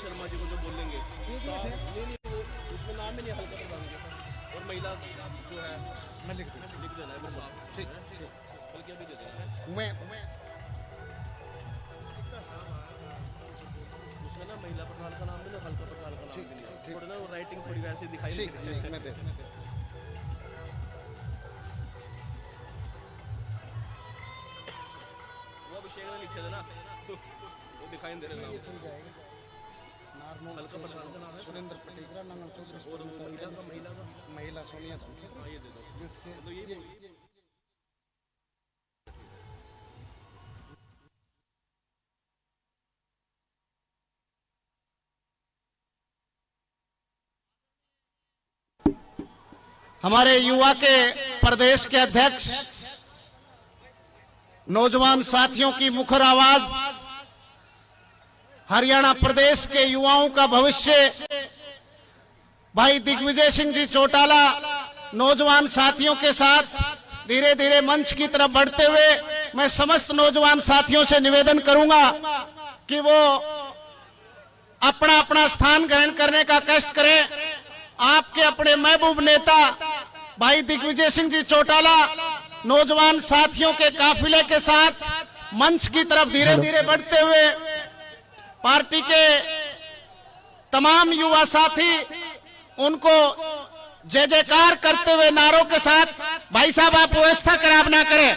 शर्मा जी को जो बोलेंगे नहीं वो उसमें नाम ही नहीं हल्का प्रधान के और महिला जो है मैं लिख देना है साफ। ठीक ठीक बल्कि अभी दे देना मैं उसमें ना महिला प्रधान का नाम भी ना हल्का प्रधान का नाम भी नहीं थोड़ा ना वो राइटिंग थोड़ी वैसे दिखाई ठीक नहीं देती। मैं दे वो अभिषेक ने लिखे थे ना वो दिखाई नहीं दे रहे चल जाएगा नॉर्मल हल्का प्रधान का नाम है सुरेंद्र पटेकरा नंगल चौधरी और वो महिला का महिला सोनिया धमकी हाँ ये दे दो तो ये हमारे युवा के प्रदेश के अध्यक्ष नौजवान साथियों की मुखर आवाज हरियाणा प्रदेश के युवाओं का भविष्य भाई दिग्विजय सिंह जी चौटाला नौजवान साथियों के साथ धीरे धीरे मंच की तरफ बढ़ते हुए मैं समस्त नौजवान साथियों से निवेदन करूंगा कि वो अपना अपना स्थान ग्रहण करने का कष्ट करें। आपके अपने महबूब नेता भाई दिग्विजय सिंह जी चौटाला नौजवान साथियों के काफिले के साथ मंच की तरफ धीरे धीरे बढ़ते हुए पार्टी के तमाम युवा साथी उनको जय जयकार करते हुए नारों के साथ भाई साहब आप व्यवस्था खराब ना करें,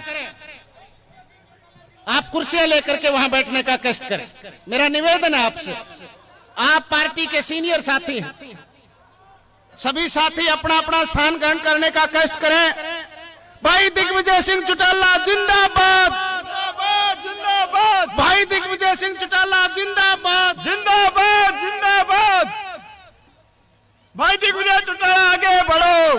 आप कुर्सियां लेकर के वहां बैठने का कष्ट करें। मेरा निवेदन है आपसे, आप पार्टी के सीनियर साथी हैं, सभी साथी अपना अपना स्थान ग्रहण करने का कष्ट करें। भाई दिग्विजय सिंह चौटाला जिंदाबाद, जिंदाबाद। भाई दिग्विजय सिंह चौटाला जिंदाबाद, जिंदाबाद, जिंदाबाद। भाई दिग्विजय चौटाला आगे बढ़ो।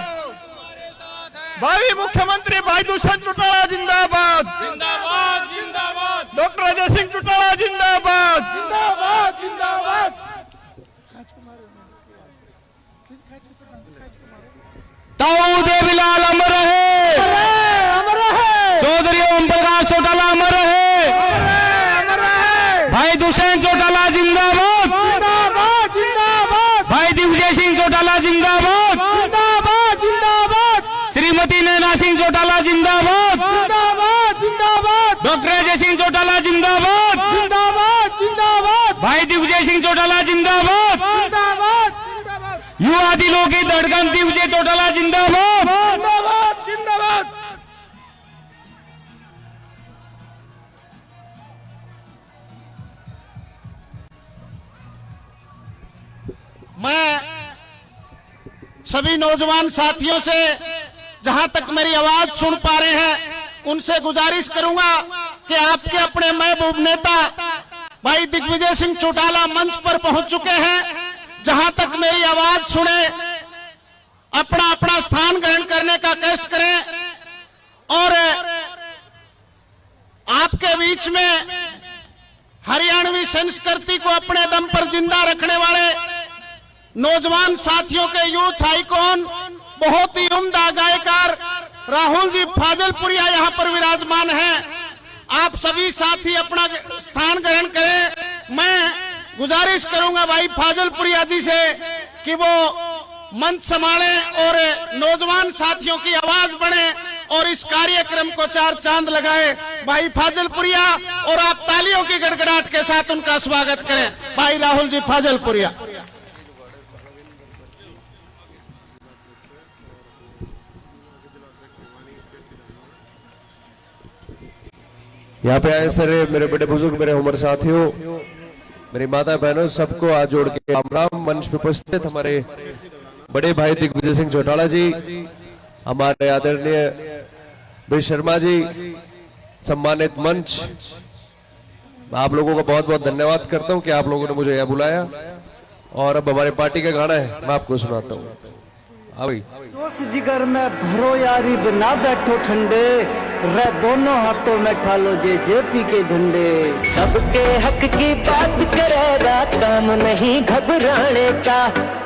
भाई मुख्यमंत्री भाई दुष्यंत चौटाला जिंदाबाद, जिंदाबाद जिंदाबाद। डॉक्टर अजय सिंह चौटाला जिंदाबाद, जिंदाबाद जिंदाबाद। ताऊ देवीलाल अमर रहे, अमर रहे। चौधरी ओम प्रकाश चौटाला अमर रहे, अमर रहे। भाई दुष्यंत चौटाला जिंदाबाद, जिंदाबाद जिंदाबाद। भाई दिग्विजय सिंह चौटाला जिंदाबाद, जिंदाबाद जिंदाबाद। श्रीमती नैना सिंह चौटाला जिंदाबाद, जिंदाबाद जिंदाबाद। डॉक्टर अजय सिंह चौटाला जिंदाबाद, जिंदाबाद जिंदाबाद। भाई दिग्विजय सिंह चौटाला जिंदाबाद, जिंदाबाद। युवा दिलों की धड़कन दिग्विजय चौटाला जिंदाबाद। जिंदाबाद जिंदाबाद। मैं सभी नौजवान साथियों से जहां तक मेरी आवाज सुन पा रहे हैं उनसे गुजारिश करूंगा कि आपके अपने महबूब नेता भाई दिग्विजय सिंह चौटाला मंच पर पहुंच चुके हैं। जहां तक मेरी आवाज सुने अपना अपना स्थान ग्रहण करने का कष्ट करें और आपके बीच में हरियाणवी संस्कृति को अपने दम पर जिंदा रखने वाले नौजवान साथियों के यूथ आइकॉन बहुत ही उम्दा गायकार राहुल जी फाजलपुरिया यहां पर विराजमान हैं। आप सभी साथी अपना स्थान ग्रहण करें। मैं गुजारिश करूंगा भाई फाजलपुरिया जी से कि वो मंच संभालें और नौजवान साथियों की आवाज बढ़े और इस कार्यक्रम को चार चांद लगाए। भाई फाजलपुरिया और आप तालियों की गड़गड़ाहट के साथ उनका स्वागत करें। भाई राहुल जी फाजलपुरिया। यहाँ पे आए सारे मेरे बड़े बुजुर्ग, मेरे उम्र साथियों, मेरी माता बहनों, सबको हाथ जोड़ के राम राम। मंच पे उपस्थित हमारे बड़े भाई दिग्विजय सिंह चौटाला जी, हमारे आदरणीय भाई शर्मा जी, सम्मानित मंच, आप लोगों का बहुत बहुत धन्यवाद करता हूं कि आप लोगों ने मुझे यहाँ बुलाया। और अब हमारे पार्टी का गाना है, मैं आपको सुनाता हूँ। अभी जोश जिगर में भरो यारी बना बैठो ठंडे, रह दोनों हाथों में खा लो जेजेपी के झंडे। सबके हक की बात करेगा, काम नहीं घबराने का।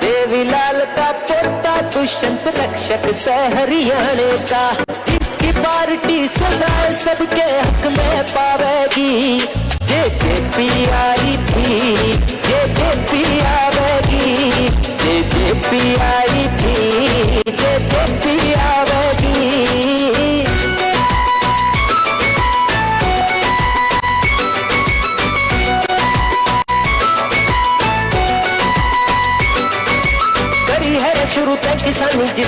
देवीलाल का पोता दुष्यंत रक्षक से हरियाणे का। जिसकी पार्टी सदा सबके हक में पावेगी, जेजेपी आई थी, जेजेपी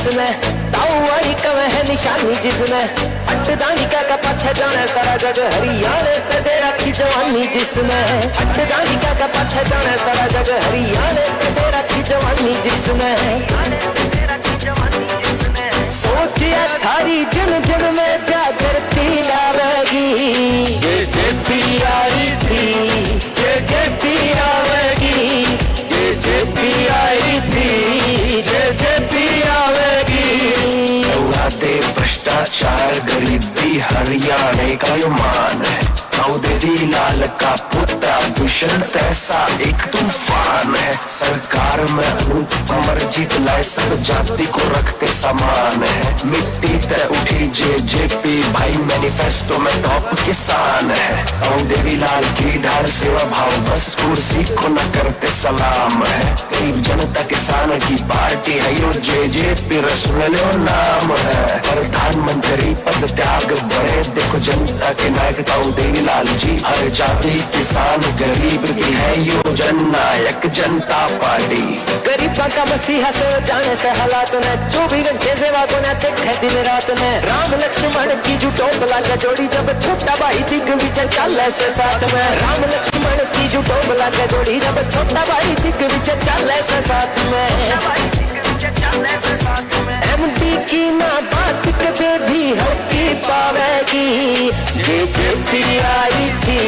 जिसने ताऊ आई कवे है निशानी जिसने हट दानी का पाछे जाने सारा जग हरियाले पे दे रखी जवानी जिसने हट दानी का पाछे जाने सारा जग हरियाले पे दे रखी जवानी जिसने सोचिया थारी जन जन में जागरती लावेगी जेजेपी आई थी जेजेपी आवेगी जेजेपी आई थी जेजेपी आवेगी दे भ्रष्टाचार गरीबी हरियाणा का यो मान है देवी लाल का पुत्र दुष्यंत ऐसा एक तूफान है सरकार में अमरजीत लाए सब जाति को रखते समान है मिट्टी तय उठी जेजेपी भाई मैनिफेस्टो में टॉप किसान है देवी लाल की ढाल सेवा भाव बस कुर्सी को न करते सलाम है गरीब जनता किसान की पार्टी है यो जेजेपी रसूल नाम है प्रधानमंत्री पद त्याग बढ़े देखो जनता के नायक देवी लाल जी हर जाति किसान गरीब की है यो जन नायक जनता पार्टी गरीबा का मसीहा से जाने से हालात ने 24 घंटे सेवा को न देखे दिन रात ने राम लक्ष्मण की जुटो बला का जोड़ी जब छोटा भाई दिग्विजय चल ऐसे साथ में राम लक्ष्मण की जुटो बला का जोड़ी जब छोटा भाई दिग्विजय चल ऐसे साथ में एमपी की ना बात कदे भी हल्की पावेगी जेजेपी आई थी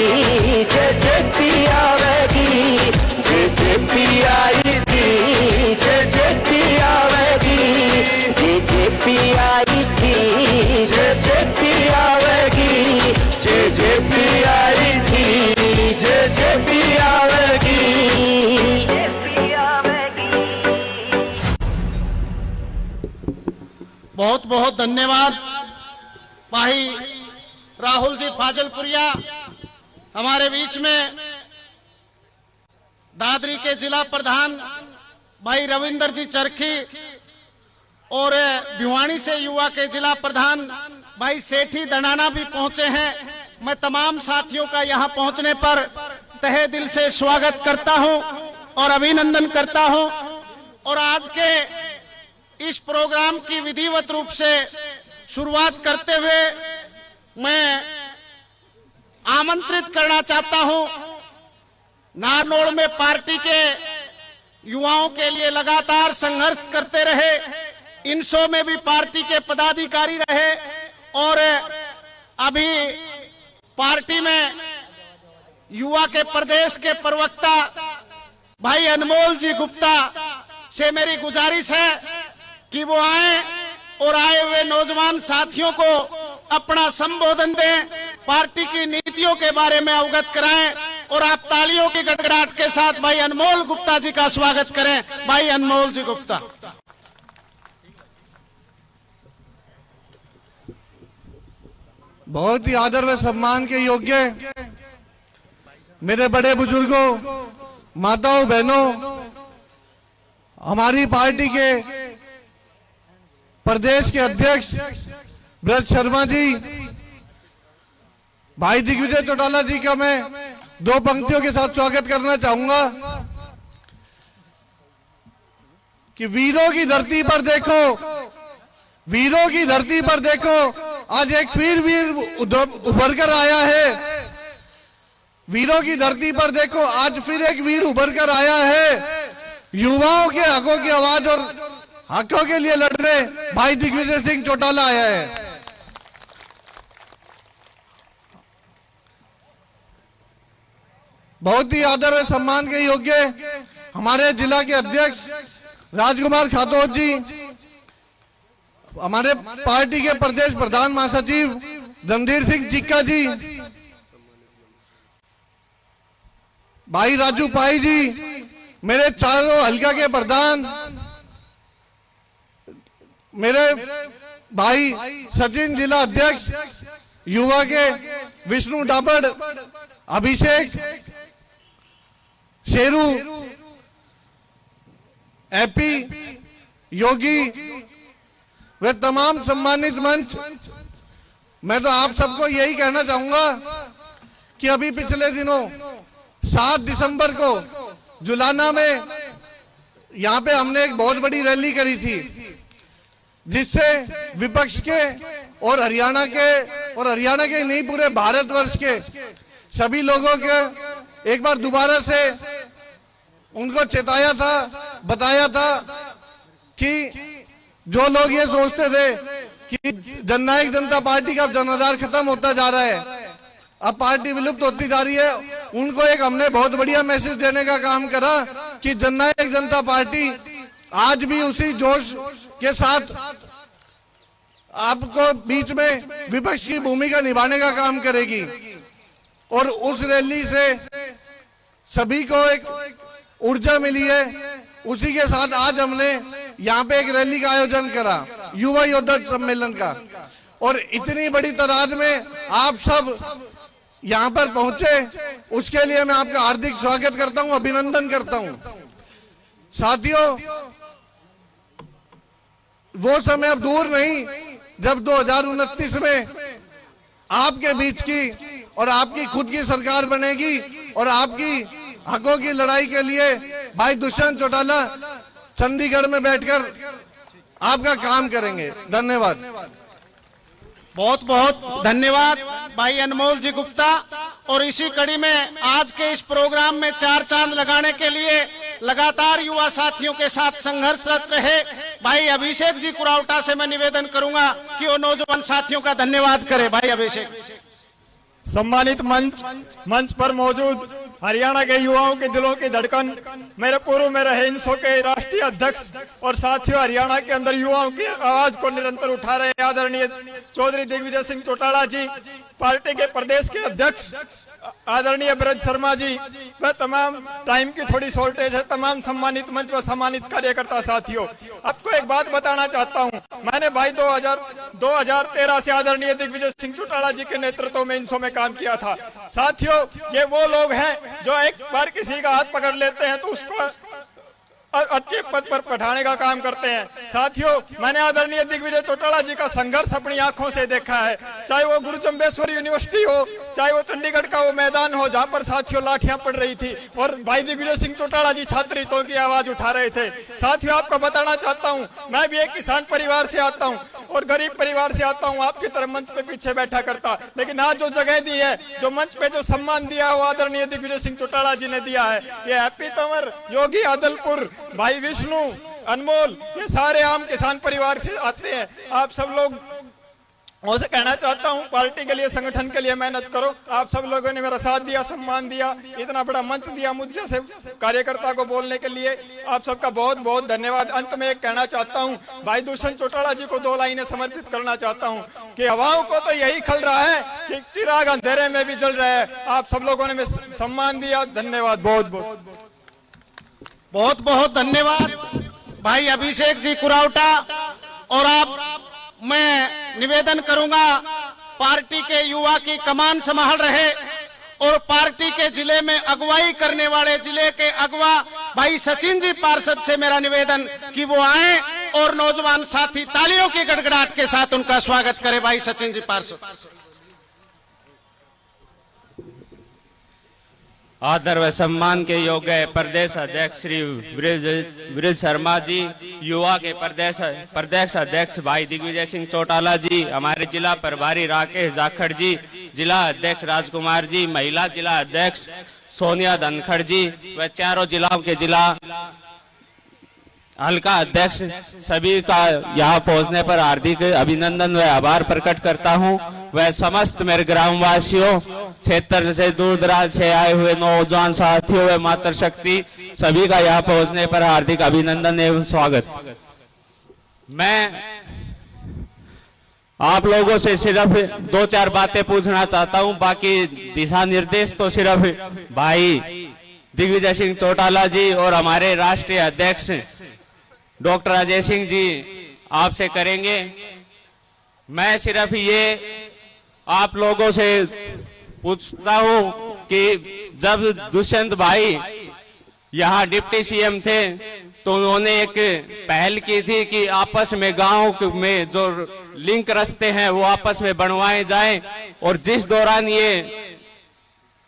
जेजेपी आवेगी जेजेपी आई थी जेजेपी आवेगी जेजेपी आई थी जेजेपी आवेगी जेजेपी आई थी जेजेपी आवेगी। बहुत बहुत धन्यवाद भाई राहुल जी फाजलपुरिया हमारे बीच में दादरी के जिला प्रधान भाई रविंदर जी चरखी और भिवानी से युवा के जिला प्रधान भाई सेठी दनाना भी पहुंचे हैं। मैं तमाम साथियों का यहां पहुंचने पर तहे दिल से स्वागत करता हूं और अभिनंदन करता हूं और आज के इस प्रोग्राम की विधिवत रूप से शुरुआत करते हुए मैं आमंत्रित करना चाहता हूं नारनौल में पार्टी के युवाओं के लिए लगातार संघर्ष करते रहे इनसो में भी पार्टी के पदाधिकारी रहे और अभी पार्टी में युवा के प्रदेश के प्रवक्ता भाई अनमोल जी गुप्ता से मेरी गुजारिश है कि वो आए और आए हुए नौजवान साथियों को अपना संबोधन दें पार्टी की नीतियों के बारे में अवगत कराएं और आप तालियों की गड़गड़ाहट के साथ भाई अनमोल गुप्ता जी का स्वागत करें। भाई अनमोल जी गुप्ता। बहुत ही आदर व सम्मान के योग्य मेरे बड़े बुजुर्गों माताओं बहनों हमारी पार्टी के प्रदेश के अध्यक्ष ब्रज शर्मा जी भाई दिग्विजय चौटाला जी का मैं दो पंक्तियों के साथ स्वागत करना चाहूंगा कि वीरों की धरती पर देखो वीरों की धरती पर देखो आज एक फिर वीर उभर कर आया है वीरों की धरती पर देखो आज फिर एक वीर उभर कर आया है युवाओं के हकों की आवाज और हकों के लिए लड़ रहे भाई दिग्विजय सिंह चौटाला आया है। बहुत ही आदर और सम्मान के योग्य हमारे जिला के अध्यक्ष राजकुमार खातोद जी हमारे पार्टी के प्रदेश प्रधान महासचिव रणधीर सिंह चिक्का जी भाई राजू पाई जी मेरे चारों हल्का के प्रधान मेरे भाई सचिन जिला अध्यक्ष युवा के विष्णु डाबड़ अभिषेक शेरू एपी योगी वे तमाम सम्मानित मंच मैं तो आप सबको यही कहना चाहूंगा कि अभी पिछले दिनों 7 दिसंबर को जुलाना में यहाँ पे हमने एक बहुत बड़ी रैली करी थी जिससे विपक्ष के और हरियाणा के नहीं पूरे भारतवर्ष के सभी लोगों के एक बार दोबारा से उनको चेताया था, बताया था कि जो लोग ये सोचते थे कि जननायक जनता पार्टी का जनाधार खत्म होता जा रहा है, अब पार्टी विलुप्त होती जा रही है, उनको एक हमने बहुत बढ़िया मैसेज देने का काम करा कि जननायक जनता पार्टी आज भी उसी जोश के साथ आपको बीच में विपक्ष की भूमिका निभाने का काम करेगी। और उस रैली से सभी को एक ऊर्जा मिली है। उसी के साथ आज हमने यहाँ पे एक रैली का आयोजन करा, युवा योद्धा सम्मेलन का, और इतनी बड़ी तादाद में आप सब यहाँ पर पहुंचे, उसके लिए मैं आपका हार्दिक स्वागत करता हूं, अभिनंदन करता हूं। साथियों, वो समय अब दूर नहीं जब 2029 में आपके बीच की और आपकी खुद की सरकार बनेगी और आपकी हकों की लड़ाई के लिए भाई दुष्यंत चौटाला चंडीगढ़ में बैठकर आपका काम करेंगे। धन्यवाद। बहुत बहुत धन्यवाद भाई अनमोल जी गुप्ता। और इसी कड़ी में आज के इस प्रोग्राम में चार चांद लगाने के लिए लगातार युवा साथियों के साथ संघर्षरत रहे भाई अभिषेक जी कुरावटा से मैं निवेदन करूंगा कि वो नौजवान साथियों का धन्यवाद करें। भाई अभिषेक। सम्मानित मंच पर मौजूद हरियाणा के युवाओं के दिलों की धड़कन, मेरे पूर्व में रहे इंसो के राष्ट्रीय अध्यक्ष और साथियों, हरियाणा के अंदर युवाओं की आवाज को निरंतर उठा रहे आदरणीय चौधरी दिग्विजय सिंह चौटाला जी, पार्टी के प्रदेश के अध्यक्ष आदरणीय ब्रज शर्मा जी, वह तमाम टाइम की थोड़ी शॉर्टेज है, तमाम सम्मानित मंच व सम्मानित कार्यकर्ता साथियों, आपको एक बात बताना चाहता हूं। मैंने भाई 2013 से आदरणीय दिग्विजय सिंह चौटाला जी के नेतृत्व में इंसो में काम किया था। साथियों, ये वो लोग हैं जो एक बार किसी का हाथ पकड़ लेते हैं तो उसको अच्छे पद पर पठाने का काम करते हैं। साथियों, मैंने आदरणीय दिग्विजय चौटाला जी का संघर्ष अपनी आंखों से देखा है, चाहे वो गुरु चंबेश्वर यूनिवर्सिटी हो, चाहे वो चंडीगढ़ का वो मैदान हो जहां पर साथियों लाठियां पड़ रही थी और भाई दिग्विजय सिंह चौटाला जी छात्र हितों की आवाज उठा रहे थे। साथियों, आपको बताना चाहता हूं, मैं भी एक किसान परिवार से आता हूं और गरीब परिवार से आता हूं, आपकी तरह मंच पे पीछे बैठा करता, लेकिन आज जो जगह दी है, जो मंच पे जो सम्मान दिया है वो आदरणीय दिग्विजय सिंह चौटाला जी ने दिया है। ये हैप्पी तंवर, योगी आदलपुर, भाई विष्णु, अनमोल, ये सारे आम किसान परिवार से आते हैं। आप सब लोग से कहना चाहता हूं, पार्टी के लिए, संगठन के लिए मेहनत करो। आप सब लोगों ने मेरा साथ दिया, सम्मान दिया, इतना बड़ा मंच दिया मुझ जैसे कार्यकर्ता को बोलने के लिए, आप सबका बहुत बहुत धन्यवाद। अंत में एक कहना चाहता हूं, भाई दुष्यंत चौटाला जी को 2 लाइनें समर्पित करना चाहता हूं कि हवाओं को तो यही खल रहा है कि चिराग अंधेरे में भी जल रहा है। आप सब लोगों ने सम्मान दिया, धन्यवाद, बहुत बहुत धन्यवाद भाई अभिषेक जी कुरावटा। और आप, मैं निवेदन करूंगा, पार्टी के युवा की कमान संभाल रहे और पार्टी के जिले में अगुवाई करने वाले जिले के अगवा भाई सचिन जी पार्षद से मेरा निवेदन कि वो आए और नौजवान साथी तालियों की गड़गड़ाहट के साथ उनका स्वागत करें। भाई सचिन जी पार्षद। आदर व सम्मान के योग्य प्रदेश अध्यक्ष श्री ब्रज शर्मा जी, युवा के प्रदेश अध्यक्ष भाई दिग्विजय सिंह चौटाला जी, हमारे जिला प्रभारी राकेश जाखड़ जी, जिला अध्यक्ष राजकुमार जी, महिला जिला अध्यक्ष सोनिया धनखड़ जी व चारों जिलाओं के जिला हल्का अध्यक्ष, सभी का यहाँ पहुंचने पर हार्दिक अभिनंदन व आभार प्रकट करता हूं। वह समस्त मेरे ग्रामवासियों, क्षेत्र से दूर दराज से आए हुए नौजवान साथियों व मातृ शक्ति, सभी का यहाँ पहुंचने पर हार्दिक अभिनंदन एवं स्वागत। मैं आप लोगों से सिर्फ 2-4 बातें पूछना चाहता हूं, बाकी दिशा निर्देश तो सिर्फ भाई दिग्विजय सिंह चौटाला जी और हमारे राष्ट्रीय अध्यक्ष डॉक्टर अजय सिंह जी आपसे करेंगे। मैं सिर्फ ये आप लोगों से पूछता हूं कि जब दुष्यंत भाई यहाँ डिप्टी सीएम थे तो उन्होंने एक पहल की थी कि आपस में गांव में जो लिंक रास्ते हैं वो आपस में बनवाए जाएं, और जिस दौरान ये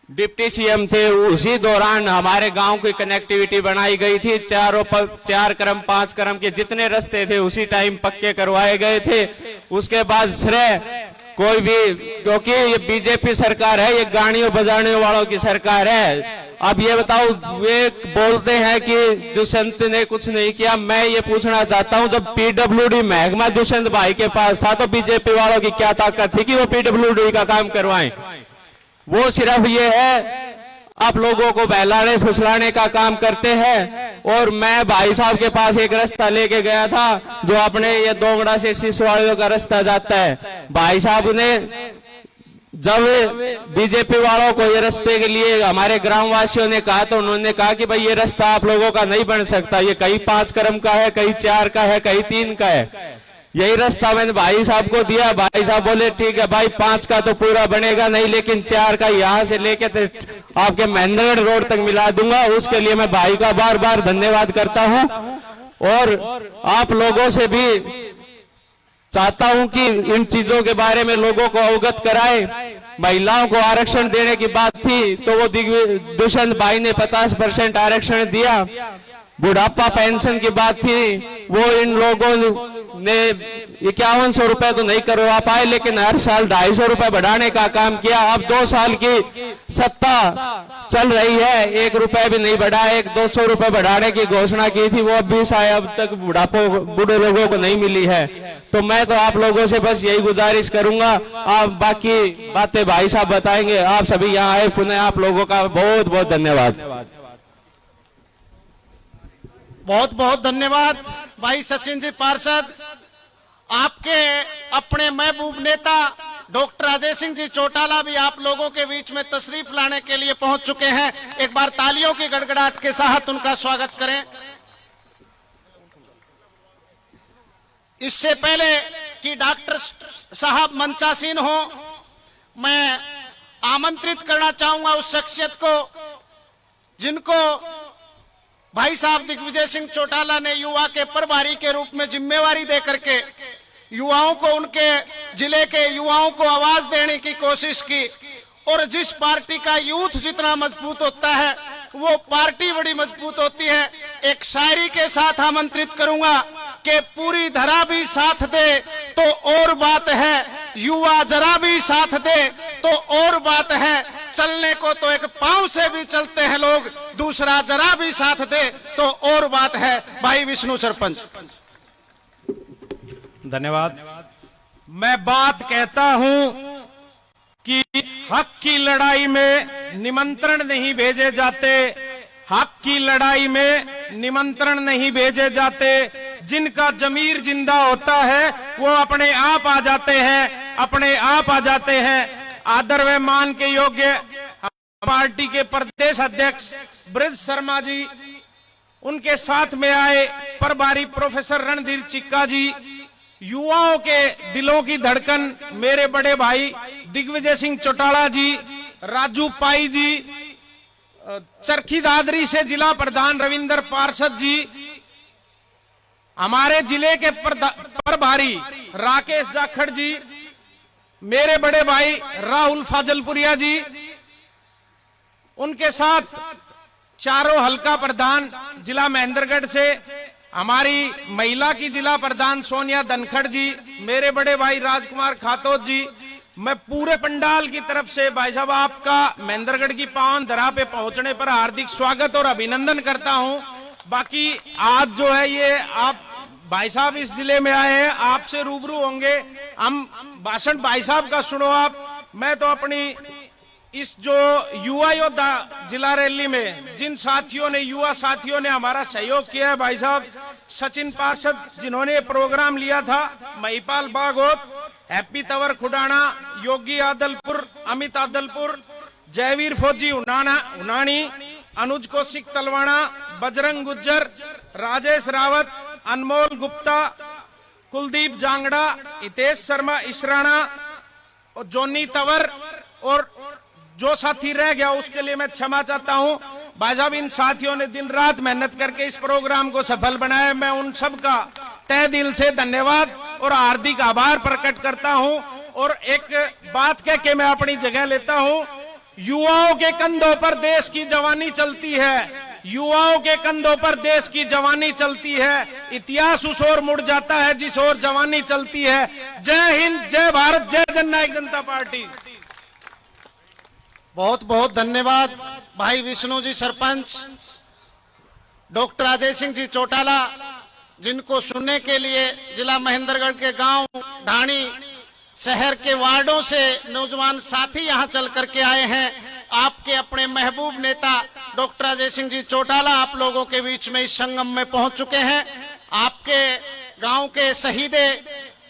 डिप्टी सीएम थे, उसी दौरान हमारे गांव की कनेक्टिविटी बनाई गई थी। 4 क्रम 5 क्रम के जितने रास्ते थे उसी टाइम पक्के करवाए गए थे। उसके बाद श्रेय कोई भी, क्योंकि ये बीजेपी सरकार है, ये गाड़ियों बजाने वालों की सरकार है। अब ये बताओ, वे बोलते हैं कि दुष्यंत ने कुछ नहीं किया। मैं ये पूछना चाहता हूं, जब पीडब्ल्यूडी महकमा दुष्यंत भाई के पास था तो बीजेपी वालों की क्या ताकत थी कि वो पीडब्ल्यूडी का काम करवाएं? वो सिर्फ ये है आप लोगों को बहलाने फुसलाने का काम करते हैं। और मैं भाई साहब के पास एक रास्ता लेके गया था जो अपने ये दोगड़ा से सिसवाड़ियों का रास्ता जाता है। भाई साहब ने जब बीजेपी वालों को ये रास्ते के लिए हमारे ग्रामवासियों ने कहा तो उन्होंने कहा कि भाई ये रास्ता आप लोगों का नहीं बन सकता, ये कहीं 5 क्रम का है, कहीं 4 का है, कहीं 3 का है। यही रास्ता मैंने भाई साहब को दिया। भाई साहब बोले ठीक है भाई, 5 का तो पूरा बनेगा नहीं, लेकिन 4 का यहाँ से लेके तो आपके महेंद्रगढ़ रोड तक मिला दूंगा। उसके लिए मैं भाई का बार बार धन्यवाद करता हूं और आप लोगों से भी चाहता हूं कि इन चीजों के बारे में लोगों को अवगत कराए। महिलाओं को आरक्षण देने की बात थी तो वो दुष्यंत भाई ने 50% आरक्षण दिया। बुढ़ापा पेंशन की बात थी, वो इन लोगों ने 5100 रुपए तो नहीं करवा पाए, लेकिन हर साल 250 रुपए बढ़ाने का काम किया। अब 2 साल की सत्ता चल रही है, 1 रुपए भी नहीं बढ़ा, 200 रुपए बढ़ाने की घोषणा की थी, वो अब भी शायद अब तक बूढ़े लोगों को नहीं मिली है। तो मैं तो आप लोगों से बस यही गुजारिश करूंगा, आप बाकी बातें भाई साहब बताएंगे। आप सभी यहाँ आए, पुनः आप लोगों का बहुत बहुत धन्यवाद। बहुत बहुत धन्यवाद भाई सचिन जी पार्षद। आपके अपने महबूब नेता डॉक्टर अजय सिंह जी चौटाला भी आप लोगों के बीच में तशरीफ लाने के लिए पहुंच चुके हैं। एक बार तालियों की गड़गड़ाहट के साथ उनका स्वागत करें। इससे पहले कि डॉक्टर साहब मंचासीन हो, मैं आमंत्रित करना चाहूंगा उस शख्सियत को जिनको भाई साहब दिग्विजय सिंह चौटाला ने युवा के प्रभारी के रूप में जिम्मेवारी देकर के युवाओं को, उनके जिले के युवाओं को आवाज देने की कोशिश की। और जिस पार्टी का यूथ जितना मजबूत होता है वो पार्टी बड़ी मजबूत होती है। एक शायरी के साथ आमंत्रित करूंगा कि पूरी धरा भी साथ दे तो और बात है, युवा जरा भी साथ दे तो और बात है, चलने को तो एक पांव से भी चलते हैं लोग, दूसरा जरा भी साथ दे तो और बात है। भाई विष्णु सरपंच। धन्यवाद। मैं बात कहता हूं कि हक की लड़ाई में निमंत्रण नहीं भेजे जाते, हक की लड़ाई में निमंत्रण नहीं भेजे जाते। जिनका जमीर जिंदा होता है वो अपने आप आ जाते हैं, अपने आप आ जाते हैं। आदर व मान के योग्य पार्टी के प्रदेश अध्यक्ष ब्रज शर्मा जी, उनके साथ में आए प्रभारी प्रोफेसर रणधीर चिक्का जी, युवाओं के दिलों की धड़कन मेरे बड़े भाई दिग्विजय सिंह चौटाला जी, राजू पाई जी, चरखी दादरी से जिला प्रधान रविंदर पार्षद जी, हमारे जिले के प्रभारी राकेश जाखड़ जी, मेरे बड़े भाई राहुल फाजलपुरिया जी, उनके साथ चारों हल्का प्रधान जिला महेंद्रगढ़ से हमारी महिला की जिला प्रधान सोनिया धनखड़ जी, मेरे बड़े भाई राजकुमार खातोत जी। मैं पूरे पंडाल की तरफ से भाई साहब आपका महेंद्रगढ़ की पावन धरा पे पहुंचने पर हार्दिक स्वागत और अभिनंदन करता हूं। बाकी आज जो है ये आप भाई साहब इस जिले में आए हैं, आपसे रूबरू होंगे, हम भाषण भाई साहब का सुनो आप। मैं तो अपनी इस जो युवा योद्धा जिला रैली में जिन साथियों ने, युवा साथियों ने हमारा सहयोग किया है, भाई साहब सचिन पार्षद जिन्होंने प्रोग्राम लिया था, महिपाल बागोत, हैप्पी तंवर खुडाना, योगी आदलपुर, अमित आदलपुर, जयवीर फौजी उनानी, अनुज कौशिक तलवाड़ा, बजरंग गुज्जर, राजेश रावत, अनमोल गुप्ता, कुलदीप जांगड़ा, हितेश शर्मा इसराना और जोनी तंवर, और जो साथी रह गया उसके लिए मैं क्षमा चाहता हूं। भाई साहब इन साथियों ने दिन रात मेहनत करके इस प्रोग्राम को सफल बनाया। मैं उन सब का तहे दिल से धन्यवाद और हार्दिक आभार प्रकट करता हूं। और एक बात कह के मैं अपनी जगह लेता हूं युवाओं के कंधों पर देश की जवानी चलती है, युवाओं के कंधों पर देश की जवानी चलती है। इतिहास उस ओर मुड़ जाता है जिस ओर जवानी चलती है। जय हिंद, जय भारत, जय जननायक जनता पार्टी। बहुत बहुत धन्यवाद भाई विष्णु जी सरपंच, डॉक्टर अजय सिंह जी चौटाला, जिनको सुनने के लिए जिला महेंद्रगढ़ के गांव ढाणी शहर के वार्डों से नौजवान साथी यहां चल करके आए हैं। आपके अपने महबूब नेता डॉक्टर अजय सिंह जी चौटाला आप लोगों के बीच में इस संगम में पहुंच चुके हैं। आपके गांव के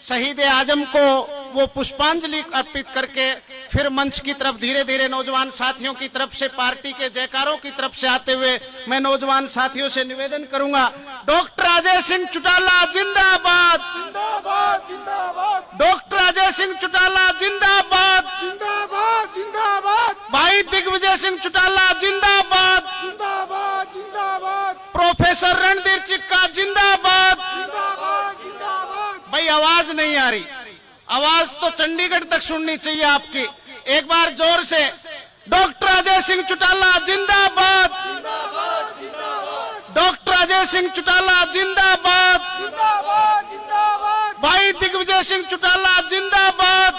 शहीद आजम को वो पुष्पांजलि अर्पित करके फिर मंच की तरफ धीरे धीरे नौजवान साथियों की तरफ से पार्टी के जयकारों की तरफ से आते हुए मैं नौजवान साथियों से निवेदन करूंगा, डॉक्टर अजय सिंह चौटाला जिंदाबाद, जिंदाबाद, जिंदाबाद, डॉक्टर अजय सिंह चौटाला जिंदाबाद, जिंदाबाद, जिंदाबाद, भाई दिग्विजय सिंह चौटाला जिंदाबाद, जिंदाबाद, जिंदाबाद, प्रोफेसर रणधीर चिक्का जिंदाबाद, जिंदाबाद, जिंदाबाद। भाई आवाज नहीं आ रही, आवाज तो चंडीगढ़ तक सुननी चाहिए आपकी। एक बार जोर से, डॉक्टर अजय सिंह चौटाला जिंदाबाद, डॉक्टर अजय सिंह चौटाला जिंदाबाद, भाई दिग्विजय सिंह चौटाला जिंदाबाद,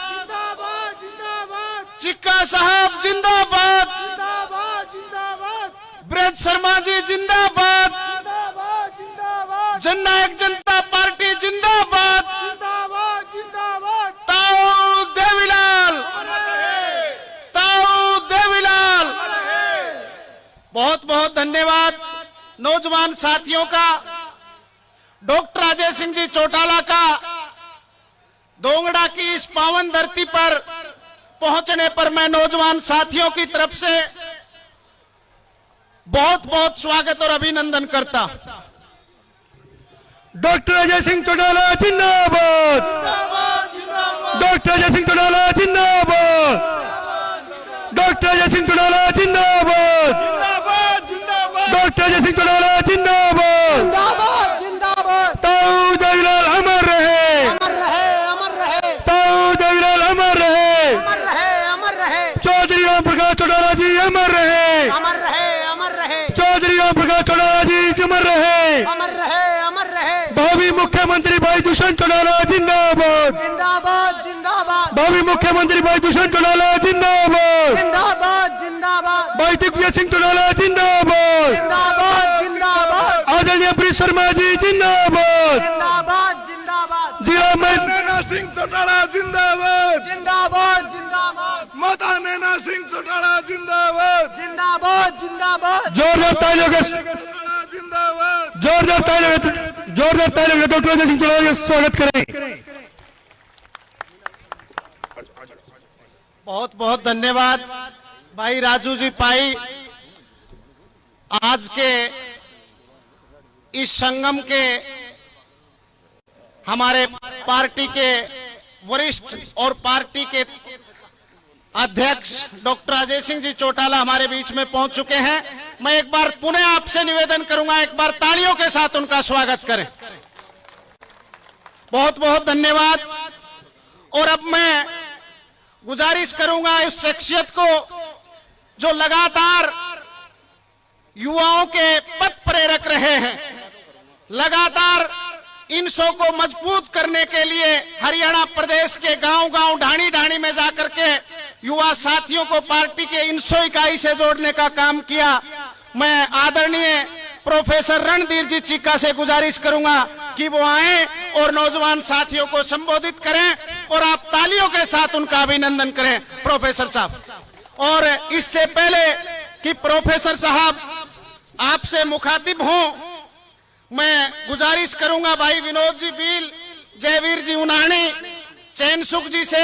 चिक्का साहब जिंदाबाद, ब्रज शर्मा जी जिंदाबाद, जननायक जनता पार्टी जिंदाबाद, ताऊ देवीलाल, ताऊ देवीलाल। बहुत बहुत धन्यवाद नौजवान साथियों का, डॉक्टर अजय सिंह जी चौटाला का दोंगड़ा की इस पावन धरती पर पहुंचने पर मैं नौजवान साथियों की तरफ से बहुत बहुत स्वागत और अभिनंदन करता हूं। डॉक्टर अजय सिंह चौटाला जिंदाबाद, डॉक्टर अजय सिंह चौटाला जिंदाबाद, डॉक्टर अजय सिंह चौटाला जिंदाबाद, डॉक्टर अजय सिंह चौटाला जिंदाबाद, ताऊ देवीलाल अमर रहे, ताऊ देवीलाल अमर रहे, चौधरी राम प्रकाश चौटाला जी अमर रहे, चौधरी राम प्रकाश चौटाला जी अमर रहे, भावी मुख्यमंत्री भाई दुष्यंत चौटाला जिंदाबाद, जिंदाबाद, जिंदाबाद, भावी मुख्यमंत्री भाई दुष्यंत चौटाला जिंदाबाद, जिंदाबाद, जिंदाबाद, भाई दिग्विजय सिंह चौटाला जिंदाबाद, जिंदाबाद, जिंदाबाद, आदरणीय ब्रिज शर्मा जी जिंदाबाद, जिंदाबाद, जिंदाबाद, जिला नैना सिंह चौटाला जिंदाबाद, जिंदाबाद, जिंदाबाद, माता नैना सिंह चौटाला जिंदाबाद, जिंदाबाद, जिंदाबाद, जोरदार तालियों के जिंदाबाद, जोरदार तालियों डॉक्टर अजय सिंह चौटाला का स्वागत करें। बहुत बहुत धन्यवाद भाई राजू जी पाई। आज के इस संगम के हमारे पार्टी के वरिष्ठ और पार्टी के अध्यक्ष डॉक्टर अजय सिंह जी चौटाला हमारे बीच में पहुंच चुके हैं। मैं एक बार पुनः आपसे निवेदन करूंगा, एक बार तालियों के साथ उनका स्वागत करें। बहुत बहुत धन्यवाद। और अब मैं गुजारिश करूंगा इस शख्सियत को जो लगातार युवाओं के पथ प्रेरक रहे हैं, लगातार इन शो को मजबूत करने के लिए हरियाणा प्रदेश के गांव-गांव, ढाणी-ढाणी में जाकर के युवा साथियों को पार्टी के इंसो इकाई से जोड़ने का काम किया। मैं आदरणीय प्रोफेसर रणधीर जी चिक्का से गुजारिश करूंगा कि वो आए और नौजवान साथियों को संबोधित करें और आप तालियों के साथ उनका अभिनंदन करें प्रोफेसर साहब। और इससे पहले कि प्रोफेसर साहब आपसे मुखातिब हों, मैं गुजारिश करूंगा भाई विनोद जी बील, जयवीर जी उनानी, चैन सुख जी से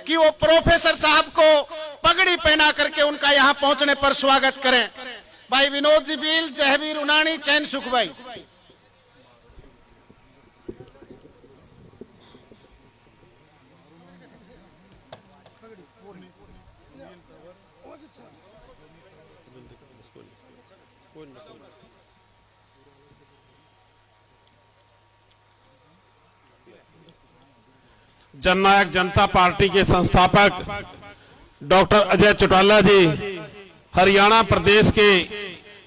कि वो प्रोफेसर साहब को पगड़ी पहना करके उनका यहां पहुंचने पर स्वागत करें। भाई विनोद जी बील, जयवीर उनानी, चैन सुख भाई। जननायक जनता पार्टी के संस्थापक डॉक्टर अजय चौटाला जी, हरियाणा प्रदेश के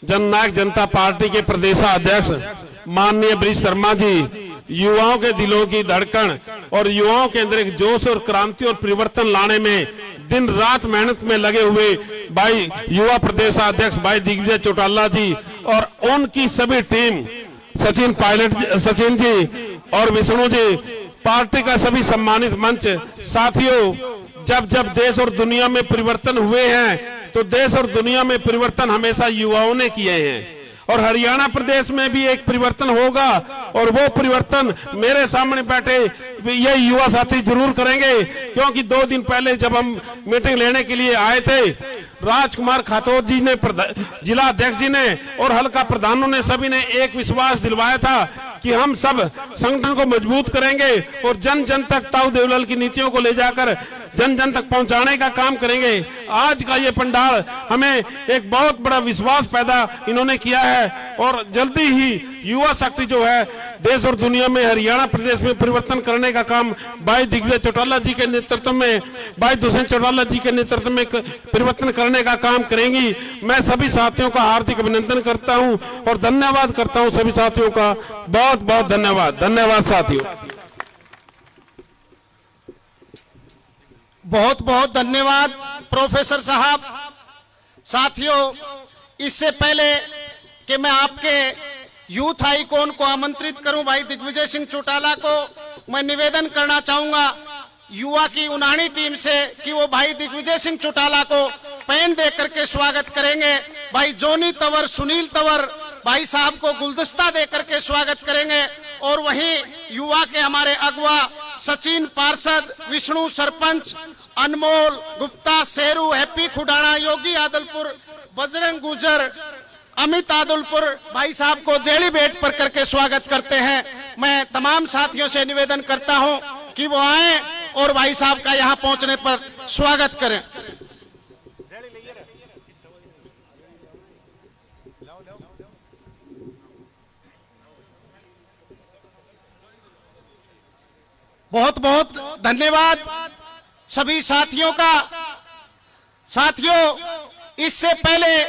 जननायक जनता पार्टी के प्रदेशाध्यक्ष माननीय ब्रिज शर्मा जी, युवाओं के दिलों की धड़कन और युवाओं के अंदर एक जोश और क्रांति और परिवर्तन लाने में दिन रात मेहनत में लगे हुए भाई युवा प्रदेशाध्यक्ष भाई दिग्विजय चौटाला जी और उनकी सभी टीम, सचिन जी और विष्णु जी, पार्टी का सभी सम्मानित मंच साथियों, जब जब देश और दुनिया में परिवर्तन हुए हैं तो देश और दुनिया में परिवर्तन हमेशा युवाओं ने किए हैं और हरियाणा प्रदेश में भी एक परिवर्तन होगा और वो परिवर्तन मेरे सामने बैठे ये युवा साथी जरूर करेंगे, क्योंकि 2 दिन पहले जब हम मीटिंग लेने के लिए आए थे, राजकुमार खातोद जी ने, जिला अध्यक्ष जी ने और हल्का प्रधानों ने सभी ने एक विश्वास दिलवाया था कि हम सब संगठन को मजबूत करेंगे और जन जन तक ताऊ देवलाल की नीतियों को ले जाकर जन जन तक पहुंचाने का काम करेंगे। आज का ये पंडाल हमें एक बहुत बड़ा विश्वास पैदा इन्होंने किया है और जल्दी ही युवा शक्ति जो है देश और दुनिया में, हरियाणा प्रदेश में परिवर्तन करने का काम भाई दिग्विजय चौटाला जी के नेतृत्व में, भाई दुष्यंत चौटाला जी के नेतृत्व में परिवर्तन करने का काम करेंगी। मैं सभी साथियों का हार्दिक अभिनंदन करता हूं और धन्यवाद करता हूं सभी साथियों का, बहुत बहुत धन्यवाद। धन्यवाद साथियों, बहुत बहुत धन्यवाद प्रोफेसर साहब। साथियों, इससे पहले कि मैं आपके यूथ आइकॉन को आमंत्रित करूं भाई दिग्विजय सिंह चौटाला को, मैं निवेदन करना चाहूंगा युवा की उनानी टीम से कि वो भाई दिग्विजय सिंह चौटाला को पेन दे करके स्वागत करेंगे। भाई जोनी तंवर, सुनील तंवर भाई साहब को गुलदस्ता दे करके स्वागत करेंगे और वहीं युवा के हमारे अगवा सचिन पार्षद, विष्णु सरपंच, अनमोल गुप्ता, शेरू, हैप्पी खुडाना, योगी आदलपुर, बजरंग गुजर, अमित आदुलपुर भाई साहब को जेली बेट पर करके स्वागत करते हैं। मैं तमाम साथियों से निवेदन करता हूं कि वो आए और भाई साहब का यहां पहुंचने पर स्वागत करें। बहुत बहुत धन्यवाद सभी साथियों का। साथियों, इससे पहले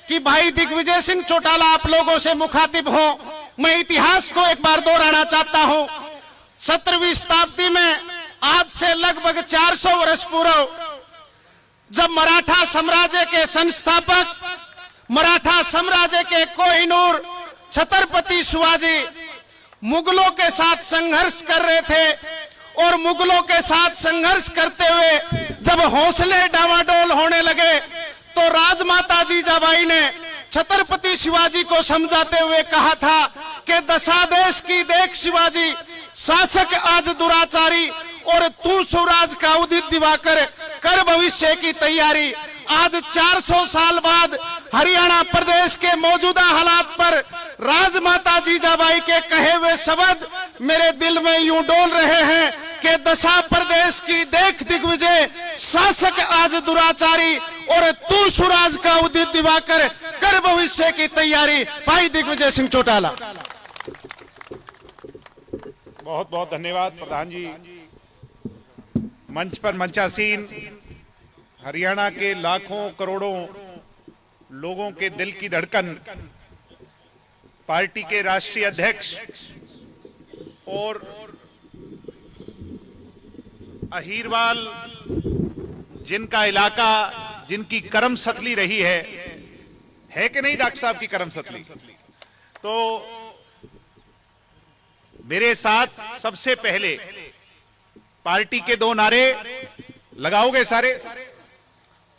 कि भाई दिग्विजय सिंह चौटाला आप लोगों से मुखातिब हो, मैं इतिहास को एक बार दोहराना चाहता हूं। 17वीं शताब्दी में आज से लगभग 400 वर्ष पूर्व जब मराठा साम्राज्य के संस्थापक, मराठा साम्राज्य के कोहिनूर छत्रपति शिवाजी मुगलों के साथ संघर्ष कर रहे थे और मुगलों के साथ संघर्ष करते हुए जब हौसले डावाडोल होने लगे तो राजमाता जीजाबाई ने छत्रपति शिवाजी को समझाते हुए कहा था कि दशादेश की देख शिवाजी, शासक आज दुराचारी और तू स्वराज का उदित दिवाकर, कर भविष्य की तैयारी। आज 400 साल बाद हरियाणा प्रदेश के मौजूदा हालात पर राजमाता जीजाबाई के कहे हुए शब्द मेरे दिल में यूं डोल रहे हैं कि दशा प्रदेश की देख दिग्विजय, शासक आज दुराचारी और तू स्वराज का उदित दिवाकर, कर भविष्य की तैयारी। भाई दिग्विजय सिंह चौटाला। बहुत बहुत धन्यवाद प्रधान जी। मंच पर मंचासीन हरियाणा के लाखों करोड़ों लोगों के दिल की धड़कन, पार्टी के राष्ट्रीय अध्यक्ष और अहीरवाल जिनका इलाका, जिनकी करम सतली रही है कि नहीं डॉक्टर साहब की करम सतली? तो मेरे साथ सबसे पहले पार्टी के 2 नारे लगाओगे सारे,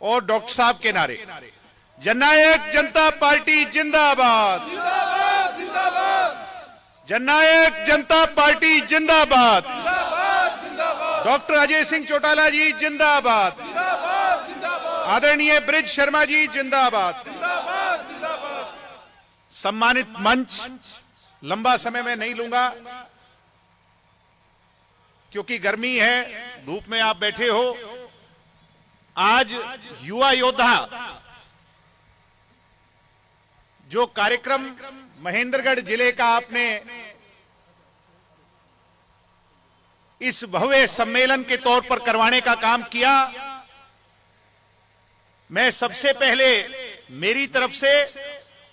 और डॉक्टर साहब के नारे। जननायक जनता पार्टी जिंदाबाद, जननायक जनता पार्टी जिंदाबाद, डॉक्टर अजय सिंह चौटाला जी जिंदाबाद, आदरणीय ब्रिज शर्मा जी जिंदाबाद। सम्मानित मंच, लंबा समय मैं नहीं लूंगा क्योंकि गर्मी है, धूप में आप बैठे हो। आज युवा योद्धा जो कार्यक्रम महेंद्रगढ़ जिले का आपने इस भव्य सम्मेलन के तौर पर करवाने का काम किया, मैं सबसे पहले मेरी तरफ से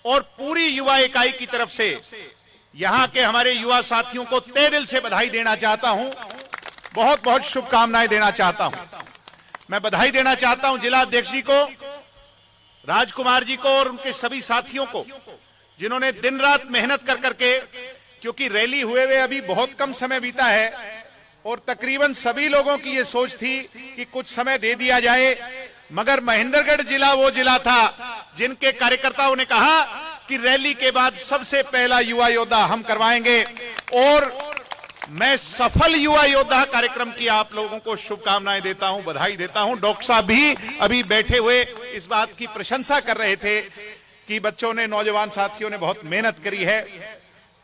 और पूरी युवा इकाई की तरफ से यहां के हमारे युवा साथियों को तहे दिल से बधाई देना चाहता हूं, बहुत बहुत शुभकामनाएं देना चाहता हूं। मैं बधाई देना चाहता हूं जिला अध्यक्ष जी को, राजकुमार जी को और उनके सभी साथियों को, जिन्होंने दिन रात मेहनत कर करके, क्योंकि रैली हुए हुए अभी बहुत कम समय बीता है और तकरीबन सभी लोगों की यह सोच थी कि कुछ समय दे दिया जाए, मगर महेंद्रगढ़ जिला वो जिला था जिनके कार्यकर्ताओं ने कहा कि रैली के बाद सबसे पहला युवा योद्धा हम करवाएंगे। और मैं सफल युवा योद्धा कार्यक्रम की आप लोगों को शुभकामनाएं देता हूं, बधाई देता हूं। डॉक्टर साहब भी अभी बैठे हुए इस बात की प्रशंसा कर रहे थे कि बच्चों ने, नौजवान साथियों ने बहुत मेहनत करी है।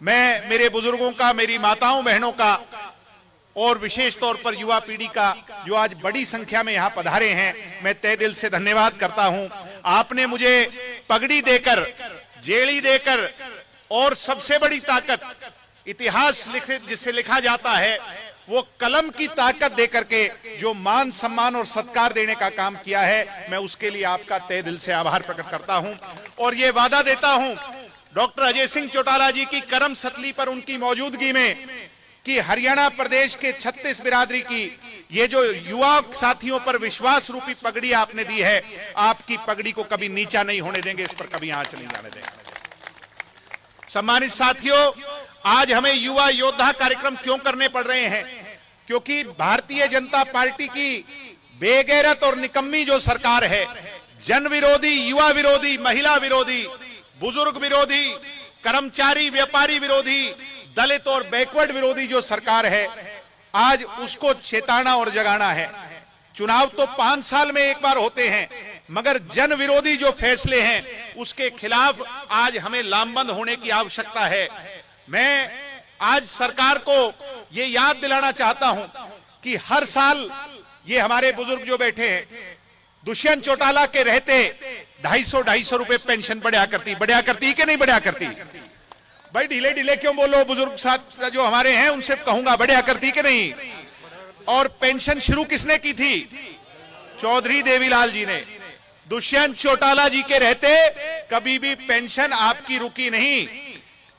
मैं मेरे बुजुर्गों का, मेरी माताओं बहनों का और विशेष तौर पर युवा पीढ़ी का जो आज बड़ी संख्या में यहां पधारे हैं, मैं तहे दिल से धन्यवाद करता हूं। आपने मुझे पगड़ी देकर, जेड़ी देकर और सबसे बड़ी ताकत, इतिहास जिससे लिखा जाता है, वो कलम की ताकत देकर के जो मान सम्मान और सत्कार देने का काम किया है, मैं उसके लिए आपका तहे दिल से आभार प्रकट करता हूं। और ये वादा देता हूं डॉक्टर अजय सिंह चौटाला जी की करम सतली पर उनकी मौजूदगी में कि हरियाणा प्रदेश के 36 बिरादरी की ये जो युवा साथियों पर विश्वास रूपी पगड़ी आपने दी है, आपकी पगड़ी को कभी नीचा नहीं होने देंगे, इस पर कभी आंच नहीं आने देंगे। सम्मानित साथियों, आज हमें युवा योद्धा कार्यक्रम क्यों करने पड़ रहे हैं? क्योंकि भारतीय जनता पार्टी की बेगैरत और निकम्मी जो सरकार है, जन विरोधी, युवा विरोधी, महिला विरोधी, बुजुर्ग विरोधी, कर्मचारी व्यापारी विरोधी, दलित और बैकवर्ड विरोधी जो सरकार है, आज उसको चेताना और जगाना है। चुनाव तो 5 साल में एक बार होते हैं, मगर जन विरोधी जो फैसले हैं उसके खिलाफ आज हमें लामबंद होने की आवश्यकता है। मैं आज सरकार को ये याद दिलाना चाहता हूं कि हर साल ये हमारे बुजुर्ग जो बैठे हैं, दुष्यंत चौटाला के रहते 250 रुपए पेंशन बढ़ा करती कि नहीं बढ़ा करती? भाई ढीले ढीले क्यों बोलो, बुजुर्ग साथ जो हमारे हैं उनसे कहूंगा, बढ़िया करती कि नहीं? और पेंशन शुरू किसने की थी? चौधरी देवीलाल जी ने। दुष्यंत चौटाला जी के रहते कभी भी पेंशन आपकी रुकी नहीं।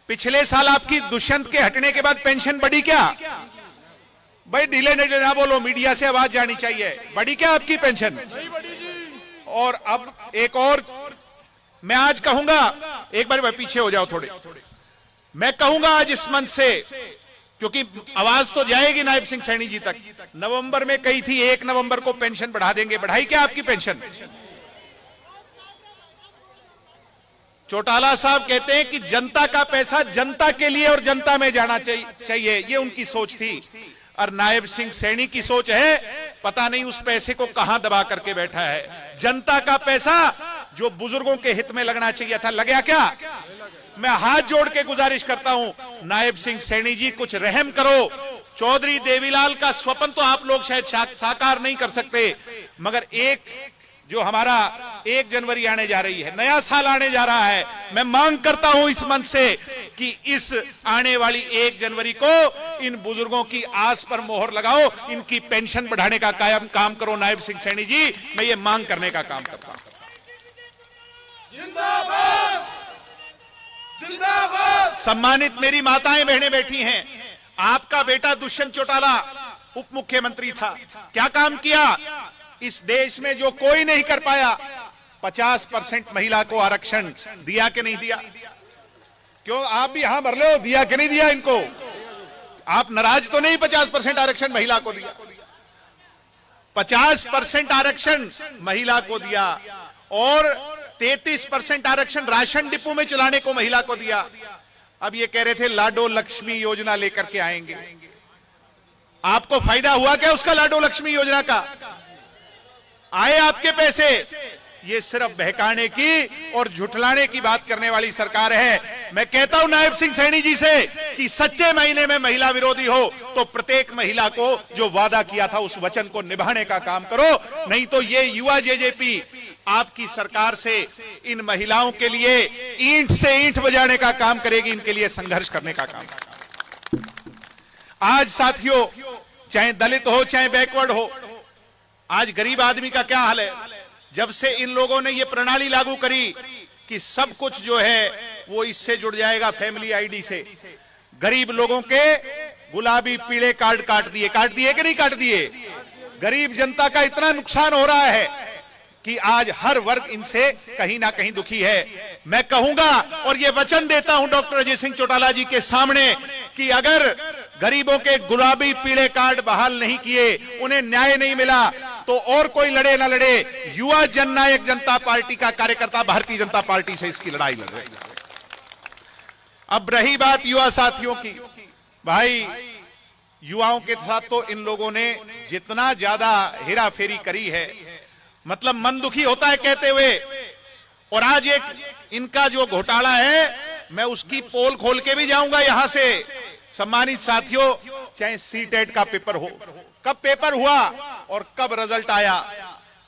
पिछले साल आपकी दुष्यंत के हटने के बाद पेंशन बढ़ी क्या? भाई ढीले ना बोलो, मीडिया से आवाज जानी चाहिए। बढ़ी क्या आपकी पेंशन? और अब एक और मैं आज कहूंगा, एक बार पीछे हो जाओ थोड़े, मैं कहूंगा आज इस मंच से, क्योंकि आवाज तो जाएगी नायब सिंह सैनी जी तक। नवंबर में कही थी 1 नवंबर को पेंशन बढ़ा देंगे, बढ़ाई क्या आपकी पेंशन? चौटाला साहब कहते हैं कि जनता का पैसा जनता के लिए और जनता में जाना चाहिए, ये उनकी सोच थी। और नायब सिंह सैनी की सोच है, पता नहीं उस पैसे को कहां दबा करके बैठा है। जनता का पैसा जो बुजुर्गों के हित में लगना चाहिए था, लगा क्या? मैं हाथ जोड़ के गुजारिश करता हूं, नायब सिंह सैनी जी कुछ रहम करो। चौधरी देवीलाल का स्वप्न तो आप लोग शायद साकार नहीं कर सकते, मगर एक जो हमारा 1 जनवरी आने जा रही है, नया साल आने जा रहा है, मैं मांग करता हूं इस मंच से कि इस आने वाली 1 जनवरी को इन बुजुर्गों की आस पर मोहर लगाओ, इनकी पेंशन बढ़ाने का कायम काम करो। नायब सिंह सैनी जी, मैं ये मांग करने का काम करता हूं। जिंदाबाद, जिंदाबाद। सम्मानित मेरी माताएं बहनें बैठी हैं, आपका बेटा दुष्यंत चौटाला उप मुख्यमंत्री था, क्या काम किया? इस देश में जो कोई नहीं कर पाया, 50% महिला को आरक्षण दिया कि नहीं दिया? क्यों आप भी यहां भर लो, दिया कि नहीं दिया इनको? आप नाराज तो नहीं? 50% आरक्षण महिला को दिया, 50% आरक्षण महिला को दिया और 33% आरक्षण राशन डिपो में चलाने को महिला को दिया। अब ये कह रहे थे लाडो लक्ष्मी योजना लेकर के आएंगे। आपको फायदा हुआ क्या उसका? लाडो लक्ष्मी योजना का आए आपके पैसे? ये सिर्फ बहकाने की और झुठलाने की बात करने वाली सरकार है। मैं कहता हूं नायब सिंह सैनी जी से कि सच्चे महीने में महिला विरोधी हो तो प्रत्येक महिला को जो वादा किया था उस वचन को निभाने का काम करो, नहीं तो ये युवा जेजेपी आपकी सरकार से इन महिलाओं के लिए ईंट से ईंट बजाने का काम करेगी, इनके लिए संघर्ष करने का काम। आज साथियों, चाहे दलित हो चाहे बैकवर्ड हो, आज गरीब आदमी का क्या हाल है? जब से इन लोगों ने ये प्रणाली लागू करी कि सब कुछ जो है वो इससे जुड़ जाएगा, फैमिली आईडी से, गरीब लोगों के गुलाबी पीले कार्ड काट दिए कि नहीं काट दिए? गरीब जनता का इतना नुकसान हो रहा है कि आज हर वर्ग इनसे कहीं ना कहीं दुखी है। मैं कहूंगा और ये वचन देता हूं डॉक्टर अजय सिंह चौटाला जी के सामने कि अगर गरीबों के गुलाबी पीले कार्ड बहाल नहीं किए, उन्हें न्याय नहीं मिला, तो और कोई लड़े ना लड़े, युवा जननायक जनता पार्टी का कार्यकर्ता भारतीय जनता पार्टी से इसकी लड़ाई लड़ रही है। अब रही बात युवा साथियों की, भाई युवाओं के साथ तो इन लोगों ने जितना ज्यादा हेरा फेरी करी है, मतलब मन दुखी होता है कहते हुए। और आज एक इनका जो घोटाला है, मैं उसकी पोल खोल के भी जाऊंगा यहां से। सम्मानित साथियों, चाहे सीटेट का पेपर हो, कब पेपर हुआ और कब रिजल्ट आया,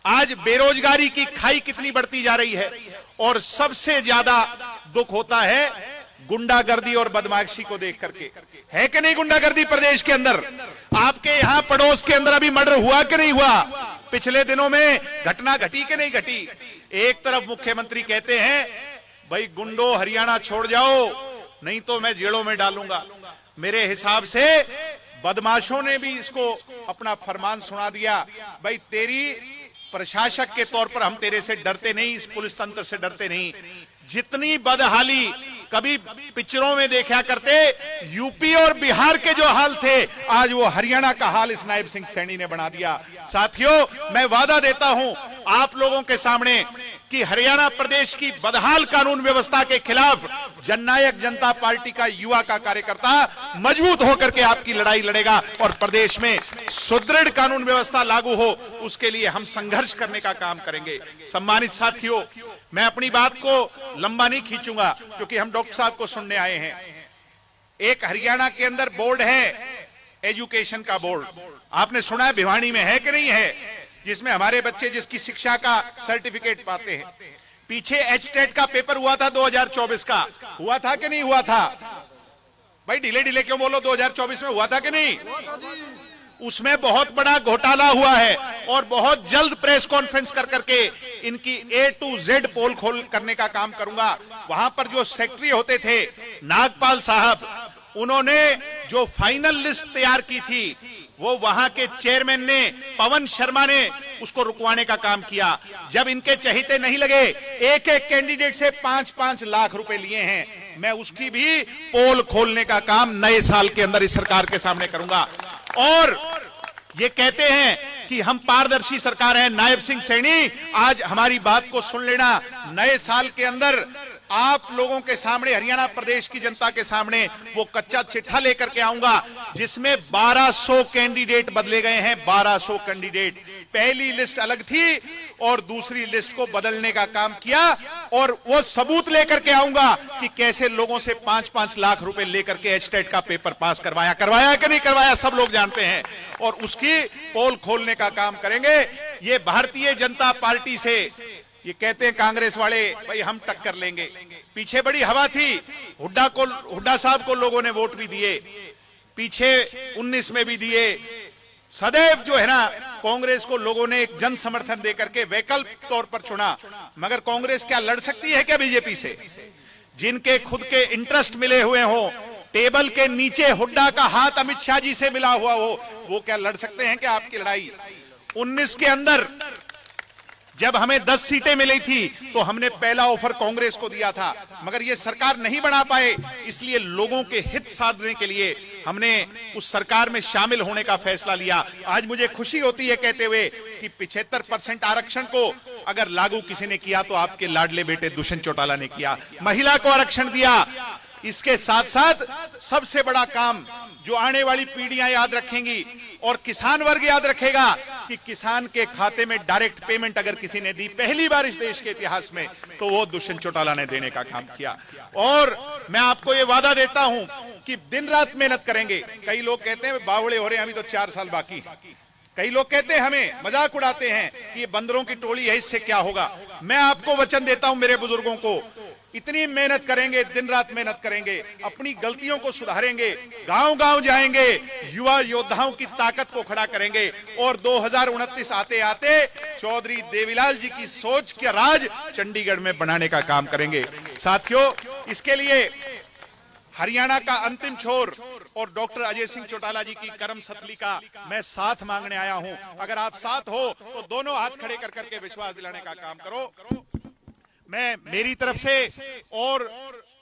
आज बेरोजगारी की खाई कितनी बढ़ती जा रही है। और सबसे ज्यादा दुख होता है गुंडागर्दी और बदमाशी को देख करके। है कि नहीं गुंडागर्दी प्रदेश के अंदर? आपके यहां पड़ोस के अंदर अभी मर्डर हुआ कि नहीं हुआ? पिछले दिनों में घटना घटी कि नहीं घटी? एक तरफ मुख्यमंत्री कहते हैं भाई गुंडो हरियाणा छोड़ जाओ नहीं तो मैं जेलों में डालूंगा। मेरे हिसाब से बदमाशों ने भी इसको अपना फरमान सुना दिया, भाई तेरी प्रशासक के तौर पर हम तेरे से डरते नहीं, इस पुलिस तंत्र से डरते नहीं। जितनी बदहाली कभी पिक्चरों में देखा करते, यूपी और बिहार के जो हाल थे, आज वो हरियाणा का हाल इस नायब सिंह सैनी ने बना दिया। साथियों, मैं वादा देता हूं आप लोगों के सामने कि हरियाणा प्रदेश की बदहाल कानून व्यवस्था के खिलाफ जननायक जनता पार्टी का युवा का कार्यकर्ता मजबूत होकर के आपकी लड़ाई लड़ेगा और प्रदेश में सुदृढ़ कानून व्यवस्था लागू हो, उसके लिए हम संघर्ष करने का काम करेंगे। सम्मानित साथियों, मैं अपनी बात को लंबा नहीं खींचूंगा क्योंकि हम डॉक्टर साहब को सुनने आए हैं। एक हरियाणा के अंदर बोर्ड है एजुकेशन का बोर्ड, आपने सुना है भिवानी में है कि नहीं है, जिसमें हमारे बच्चे जिसकी शिक्षा का सर्टिफिकेट पाते हैं। पीछे एचटेट का पेपर हुआ था 2024 का, हुआ था कि नहीं हुआ था? भाई ढीले ढीले क्यों बोलो, 2024 में हुआ था कि नहीं? उसमें बहुत बड़ा घोटाला हुआ है और बहुत जल्द प्रेस कॉन्फ्रेंस कर करके इनकी A to Z पोल खोल करने का काम करूंगा। वहां पर जो सेक्रेटरी होते थे नागपाल साहब, उन्होंने जो फाइनल लिस्ट तैयार की थी वो वहां के चेयरमैन ने, पवन शर्मा ने उसको रुकवाने का काम किया। जब इनके चहेते नहीं लगे, एक एक कैंडिडेट से 5-5 लाख रुपए लिए हैं। मैं उसकी भी पोल खोलने का काम नए साल के अंदर इस सरकार के सामने करूंगा। और ये कहते हैं कि हम पारदर्शी सरकार है, नायब सिंह सैनी आज हमारी बात को सुन लेना। नए साल के अंदर आप लोगों के सामने, हरियाणा प्रदेश की जनता के सामने वो कच्चा चिट्ठा लेकर के आऊंगा जिसमें 1200 कैंडिडेट बदले गए हैं। 1200 कैंडिडेट, पहली लिस्ट अलग थी और दूसरी लिस्ट को बदलने का काम किया और वो सबूत लेकर के आऊंगा कि कैसे लोगों से 5-5 लाख रुपए लेकर के एचटेट का पेपर पास करवाया कि नहीं करवाया, सब लोग जानते हैं। और उसकी पोल खोलने का काम करेंगे। ये भारतीय जनता पार्टी से, ये कहते हैं कांग्रेस वाले भाई हम टक्कर लेंगे, पीछे बड़ी हवा थी, हुड्डा साहब को लोगों ने वोट भी दिए, पीछे 19 में भी दिए। सदैव जो है ना कांग्रेस को लोगों ने एक जन समर्थन देकर के वैकल्पिक तौर पर चुना। मगर कांग्रेस क्या लड़ सकती है क्या बीजेपी से? जिनके खुद के इंटरेस्ट मिले हुए हो, टेबल के नीचे हुड्डा का हाथ अमित शाह जी से मिला हुआ हो, वो क्या लड़ सकते हैं क्या आपकी लड़ाई? 19 के अंदर जब हमें 10 सीटें मिली थी तो हमने पहला ऑफर कांग्रेस को दिया था, मगर ये सरकार नहीं बना पाए, इसलिए लोगों के हित साधने के लिए हमने उस सरकार में शामिल होने का फैसला लिया। आज मुझे खुशी होती है कहते हुए कि 75% आरक्षण को अगर लागू किसी ने किया तो आपके लाडले बेटे दुष्यंत चौटाला ने किया, महिला को आरक्षण दिया। इसके साथ साथ सबसे बड़ा काम जो आने वाली पीढ़ियां याद रखेंगी और किसान वर्ग याद रखेगा कि किसान के खाते में डायरेक्ट पेमेंट अगर किसी ने दी पहली बार इस देश के इतिहास में, तो वो दुष्यंत चौटाला ने देने का काम किया। और मैं आपको ये वादा देता हूं कि दिन रात मेहनत करेंगे। कई लोग कहते हैं बावड़े हो रहे हैं, अभी तो 4 साल बाकी। कई लोग कहते हैं, हमें मजाक उड़ाते हैं कि ये बंदरों की टोली है, इससे क्या होगा। मैं आपको वचन देता हूं मेरे बुजुर्गों को इतनी मेहनत करेंगे, दिन रात मेहनत करेंगे, अपनी गलतियों को सुधारेंगे, गांव-गांव जाएंगे, युवा योद्धाओं की ताकत को खड़ा करेंगे और 2029 आते आते चौधरी देवीलाल जी की सोच के राज चंडीगढ़ में बनाने का काम करेंगे। साथियों, इसके लिए हरियाणा का अंतिम छोर और डॉक्टर अजय सिंह चौटाला जी की करम सथली का मैं साथ मांगने आया हूं। अगर आप साथ हो तो दोनों हाथ खड़े कर करके विश्वास दिलाने का काम करो। मैं मेरी तरफ से और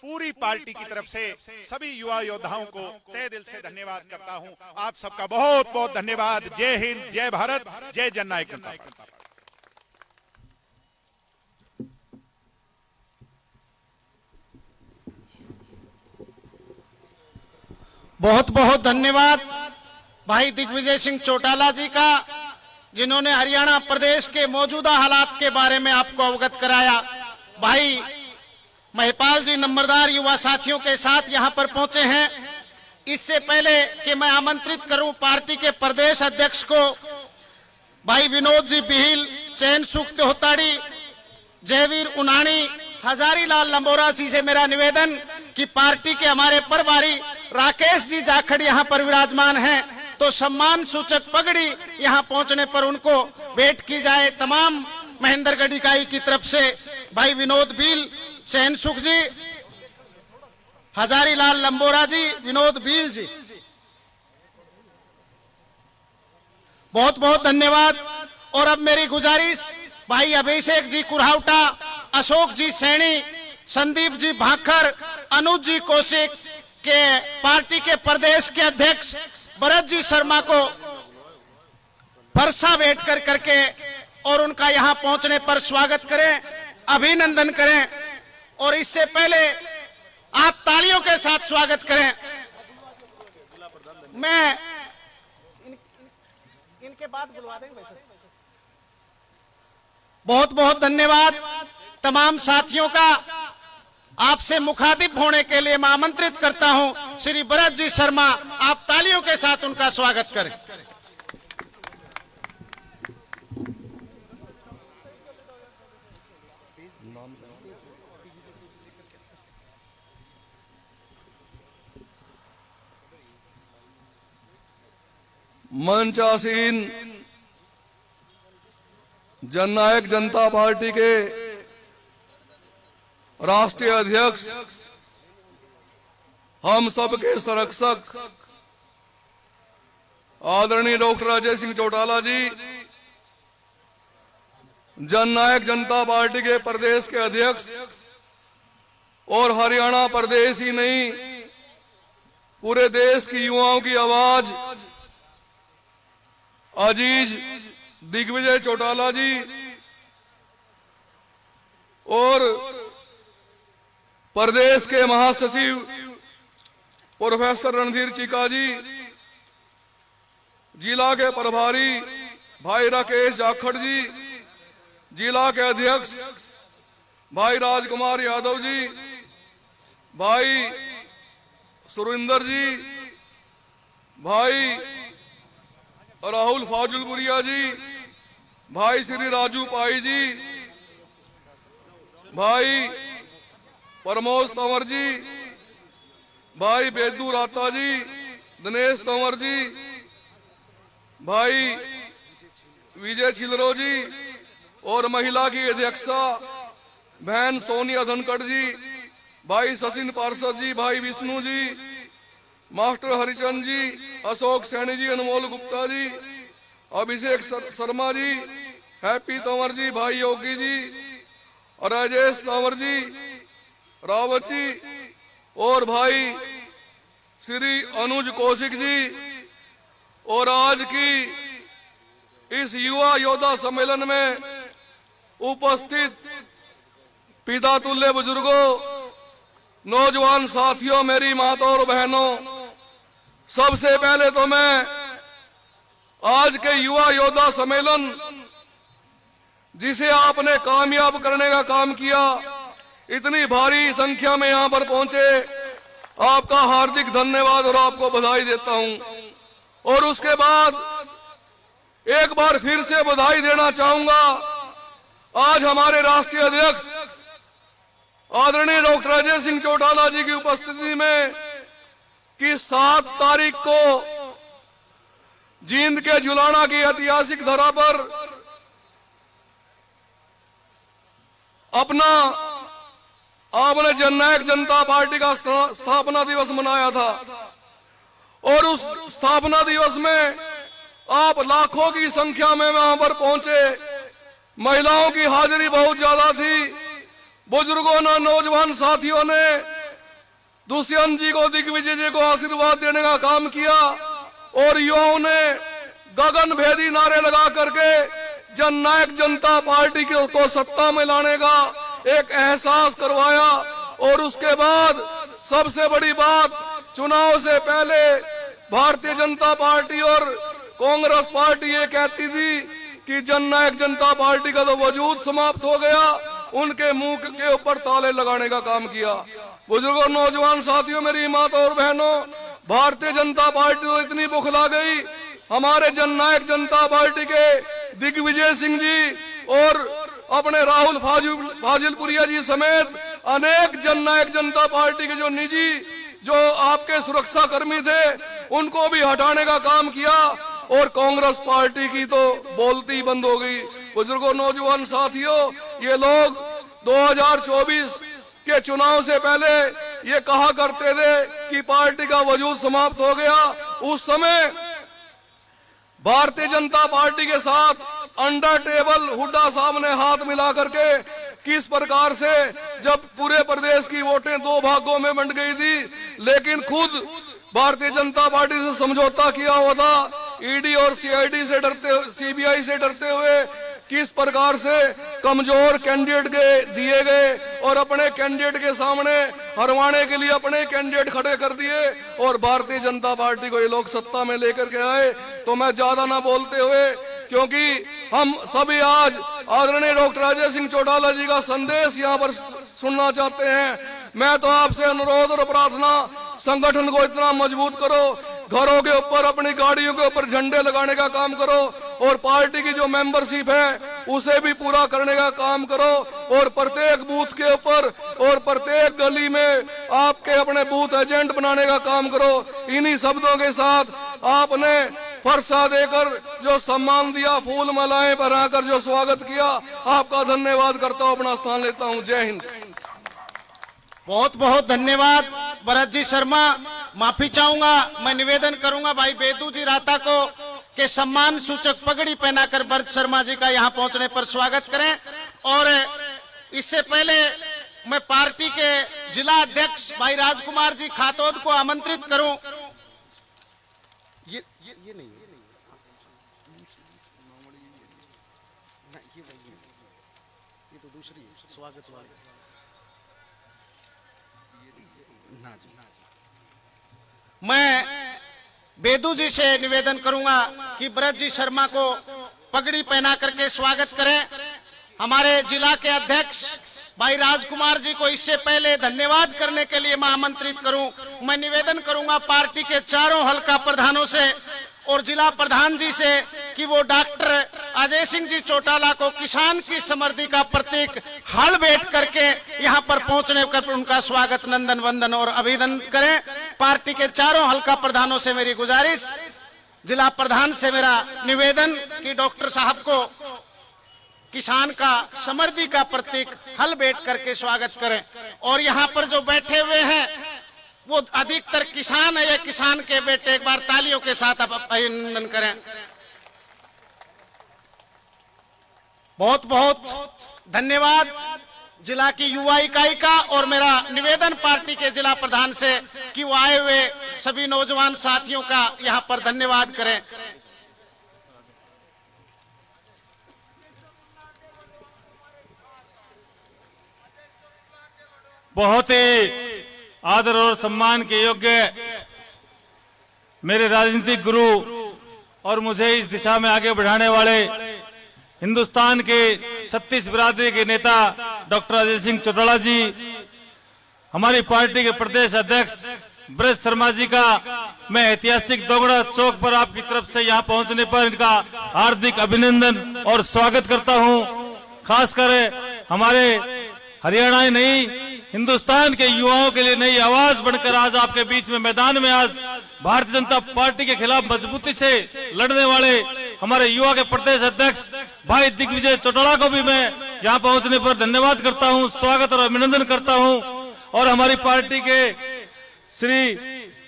पूरी पार्टी की तरफ से सभी युवा योद्धाओं को तहे दिल से धन्यवाद करता हूं। आप सबका बहुत बहुत धन्यवाद। जय हिंद, जय भारत, जय जननायक जनता पार्टी। बहुत बहुत धन्यवाद भाई दिग्विजय सिंह चौटाला जी का, जिन्होंने हरियाणा प्रदेश के मौजूदा हालात के बारे में आपको अवगत कराया। भाई महिपाल जी नंबरदार युवा साथियों के साथ यहां पर पहुंचे हैं। इससे पहले कि मैं आमंत्रित करूं पार्टी के प्रदेश अध्यक्ष को, भाई विनोद जी बिहिल, चैन सुख त्योताड़ी, जयवीर उनानी, हजारी लाल लंबोरा जी से मेरा निवेदन कि पार्टी के हमारे प्रभारी राकेश जी जाखड़ यहां पर विराजमान हैं, तो सम्मान सूचक पगड़ी यहां पहुंचने पर उनको भेंट की जाए। तमाम महेंद्रगढ़ इकाई की तरफ से भाई विनोद बिल, चैन सुख जी, हजारी लाल लंबोरा जी, विनोद बिल जी, बहुत बहुत धन्यवाद। और अब मेरी गुजारिश भाई अभिषेक जी कुरहावटा, अशोक जी सैनी, संदीप जी भाखर, अनुज जी कौशिक के पार्टी के प्रदेश के अध्यक्ष भरत जी शर्मा को परसा भेंट कर करके और उनका यहां पहुंचने पर स्वागत करें, अभिनंदन करें। और इससे पहले आप तालियों के साथ स्वागत करें। मैं इनके बाद बुलवा देंगे। बहुत बहुत धन्यवाद तमाम साथियों का। आपसे मुखातिब होने के लिए मैं आमंत्रित करता हूं श्री भरत जी शर्मा, आप तालियों के साथ उनका स्वागत करें। मंच आसीन जननायक जनता पार्टी के राष्ट्रीय अध्यक्ष, हम सबके संरक्षक आदरणीय डॉक्टर अजय सिंह चौटाला जी, जननायक जनता पार्टी के प्रदेश के अध्यक्ष और हरियाणा प्रदेश ही नहीं पूरे देश की युवाओं की आवाज अजीज दिग्विजय चौटाला जी और प्रदेश के महासचिव प्रोफेसर रणधीर चिका जी, जिला के प्रभारी भाई राकेश जाखड़ जी, जिला के अध्यक्ष भाई राजकुमार यादव जी, भाई सुरेंद्र जी, भाई राहुल फाजुलपुरिया जी, भाई श्री राजू पाई जी, भाई प्रमोद तंवर जी, भाई बेदू राता जी, दिनेश तंवर जी, भाई विजय छिलरो जी और महिला की अध्यक्षा बहन सोनिया धनखड़ जी, भाई सचिन पार्षद जी, भाई विष्णु जी, मास्टर हरिचंद जी, अशोक सैनी जी, अनमोल गुप्ता जी, अभिषेक शर्मा जी, हैप्पी तंवर जी, भाई योगी जी, राजेश तंवर जी, रावत जी और भाई श्री अनुज कौशिक जी। और आज की इस युवा योद्धा सम्मेलन में उपस्थित पिता तुल्य बुजुर्गों, नौजवान साथियों, मेरी माताओं और बहनों, सबसे पहले तो मैं आज के युवा योद्धा सम्मेलन जिसे आपने कामयाब करने का काम किया, इतनी भारी संख्या में यहां पर पहुंचे, आपका हार्दिक धन्यवाद और आपको बधाई देता हूं। और उसके बाद एक बार फिर से बधाई देना चाहूंगा आज हमारे राष्ट्रीय अध्यक्ष आदरणीय डॉक्टर अजय सिंह चौटाला जी की उपस्थिति में कि 7 तारीख को जींद के जुलाना की ऐतिहासिक धरा पर अपना आपने जननायक जनता पार्टी का स्थापना दिवस मनाया था और उस स्थापना दिवस में आप लाखों की संख्या में वहां पर पहुंचे। महिलाओं की हाजिरी बहुत ज्यादा थी। बुजुर्गों ने, नौजवान साथियों ने दुष्यंत जी को, दिग्विजय जी को आशीर्वाद देने का काम किया और युवाओं ने गगन भेदी नारे लगा करके जननायक जनता पार्टी को सत्ता में लाने का एक एहसास करवाया। और उसके बाद सबसे बड़ी बात, चुनाव से पहले भारतीय जनता पार्टी और कांग्रेस पार्टी ये कहती थी कि जननायक जनता पार्टी का तो वजूद समाप्त हो गया, उनके मुंह के ऊपर ताले लगाने का काम किया। बुजुर्गों, नौजवान साथियों, मेरी माता और बहनों, भारतीय जनता पार्टी तो इतनी बुखला गई, हमारे जननायक जनता पार्टी के दिग्विजय सिंह जी और अपने राहुल फाजिलपुरिया जी समेत अनेक जननायक जनता पार्टी के जो आपके सुरक्षा कर्मी थे उनको भी हटाने का काम किया और कांग्रेस पार्टी की तो बोलती बंद हो गई। बुजुर्गों, नौजवान साथियों, ये लोग 2024 के चुनाव से पहले ये कहा करते थे कि पार्टी का वजूद समाप्त हो गया। उस समय भारतीय जनता पार्टी के साथ अंडर टेबल हुड्डा साहब ने हाथ मिला करके किस प्रकार से जब पूरे प्रदेश की वोटें 2 भागों में बंट गई थी, लेकिन खुद भारतीय जनता पार्टी से समझौता किया हुआ था। ईडी और सीआईडी से सीबीआई से डरते हुए किस प्रकार से कमजोर कैंडिडेट दिए गए और अपने कैंडिडेट के सामने हरवाने के लिए अपने कैंडिडेट खड़े कर दिए और भारतीय जनता पार्टी को ये लोग सत्ता में लेकर के आए। तो मैं ज्यादा ना बोलते हुए, क्योंकि हम सभी आज आदरणीय डॉक्टर अजय सिंह चौटाला जी का संदेश यहाँ पर सुनना चाहते हैं, मैं तो आपसे अनुरोध और प्रार्थना, संगठन को इतना मजबूत करो, घरों के ऊपर, अपनी गाड़ियों के ऊपर झंडे लगाने का काम करो और पार्टी की जो मेंबरशिप है उसे भी पूरा करने का काम करो और प्रत्येक बूथ के ऊपर और प्रत्येक गली में आपके अपने बूथ एजेंट बनाने का काम करो। इन्हीं शब्दों के साथ आपने फरसा देकर जो सम्मान दिया, फूल मालाएं बनाकर जो स्वागत किया, आपका धन्यवाद करता हूं, अपना स्थान लेता हूं। जय हिंद। बहुत बहुत धन्यवाद भरत जी शर्मा। माफी चाहूंगा, मैं निवेदन करूंगा भाई बेदू जी राता को के सम्मान सूचक पगड़ी पहनाकर भरत शर्मा जी का यहां पहुंचने पर स्वागत करें। और इससे पहले मैं पार्टी के जिला अध्यक्ष भाई राजकुमार जी खातोद को आमंत्रित करूं। ये नहीं, ये तो दूसरी है, स्वागत वाली। मैं बेदू जी से निवेदन करूंगा कि भरत जी शर्मा को पगड़ी पहना करके स्वागत करें। हमारे जिला के अध्यक्ष भाई राजकुमार जी को इससे पहले धन्यवाद करने के लिए मैं आमंत्रित करूं। मैं निवेदन करूंगा पार्टी के चारों हल्का प्रधानों से और जिला प्रधान जी से कि वो डॉक्टर अजय सिंह जी चौटाला को किसान की समृद्धि का प्रतीक हल बैठ करके यहाँ पर पहुंचने पर उनका स्वागत, नंदन वंदन और अभिनंदन करें। पार्टी के चारों हल्का प्रधानों से मेरी गुजारिश, जिला प्रधान से मेरा निवेदन कि डॉक्टर साहब को किसान का समृद्धि का प्रतीक हल बैठ करके स्वागत करें। और यहाँ पर जो बैठे हुए हैं वो अधिकतर किसान है या किसान के बेटे, एक बार तालियों के साथ आप अभिनंदन करें। बहुत बहुत धन्यवाद जिला की युवा इकाई का। और मेरा निवेदन पार्टी के जिला प्रधान से कि वो आए हुए सभी नौजवान साथियों का यहाँ पर धन्यवाद करें। बहुत ही आदर और सम्मान के योग्य मेरे राजनीतिक गुरु और मुझे इस दिशा में आगे बढ़ाने वाले हिंदुस्तान के 36 बिरादरी के नेता डॉक्टर अजय सिंह चौटाला जी, हमारी पार्टी के प्रदेश अध्यक्ष ब्रज शर्मा जी का मैं ऐतिहासिक दोगड़ा चौक पर आपकी तरफ से यहां पहुंचने पर इनका हार्दिक अभिनंदन और स्वागत करता हूं। खासकर हमारे हरियाणा ही नहीं हिंदुस्तान के युवाओं के लिए नई आवाज बनकर आज आपके बीच में मैदान में आज भारतीय जनता पार्टी के खिलाफ मजबूती से लड़ने वाले हमारे युवा के प्रदेश अध्यक्ष भाई दिग्विजय चौटाला को भी मैं यहाँ पहुंचने पर धन्यवाद करता हूँ, स्वागत और अभिनंदन करता हूँ। और हमारी पार्टी के श्री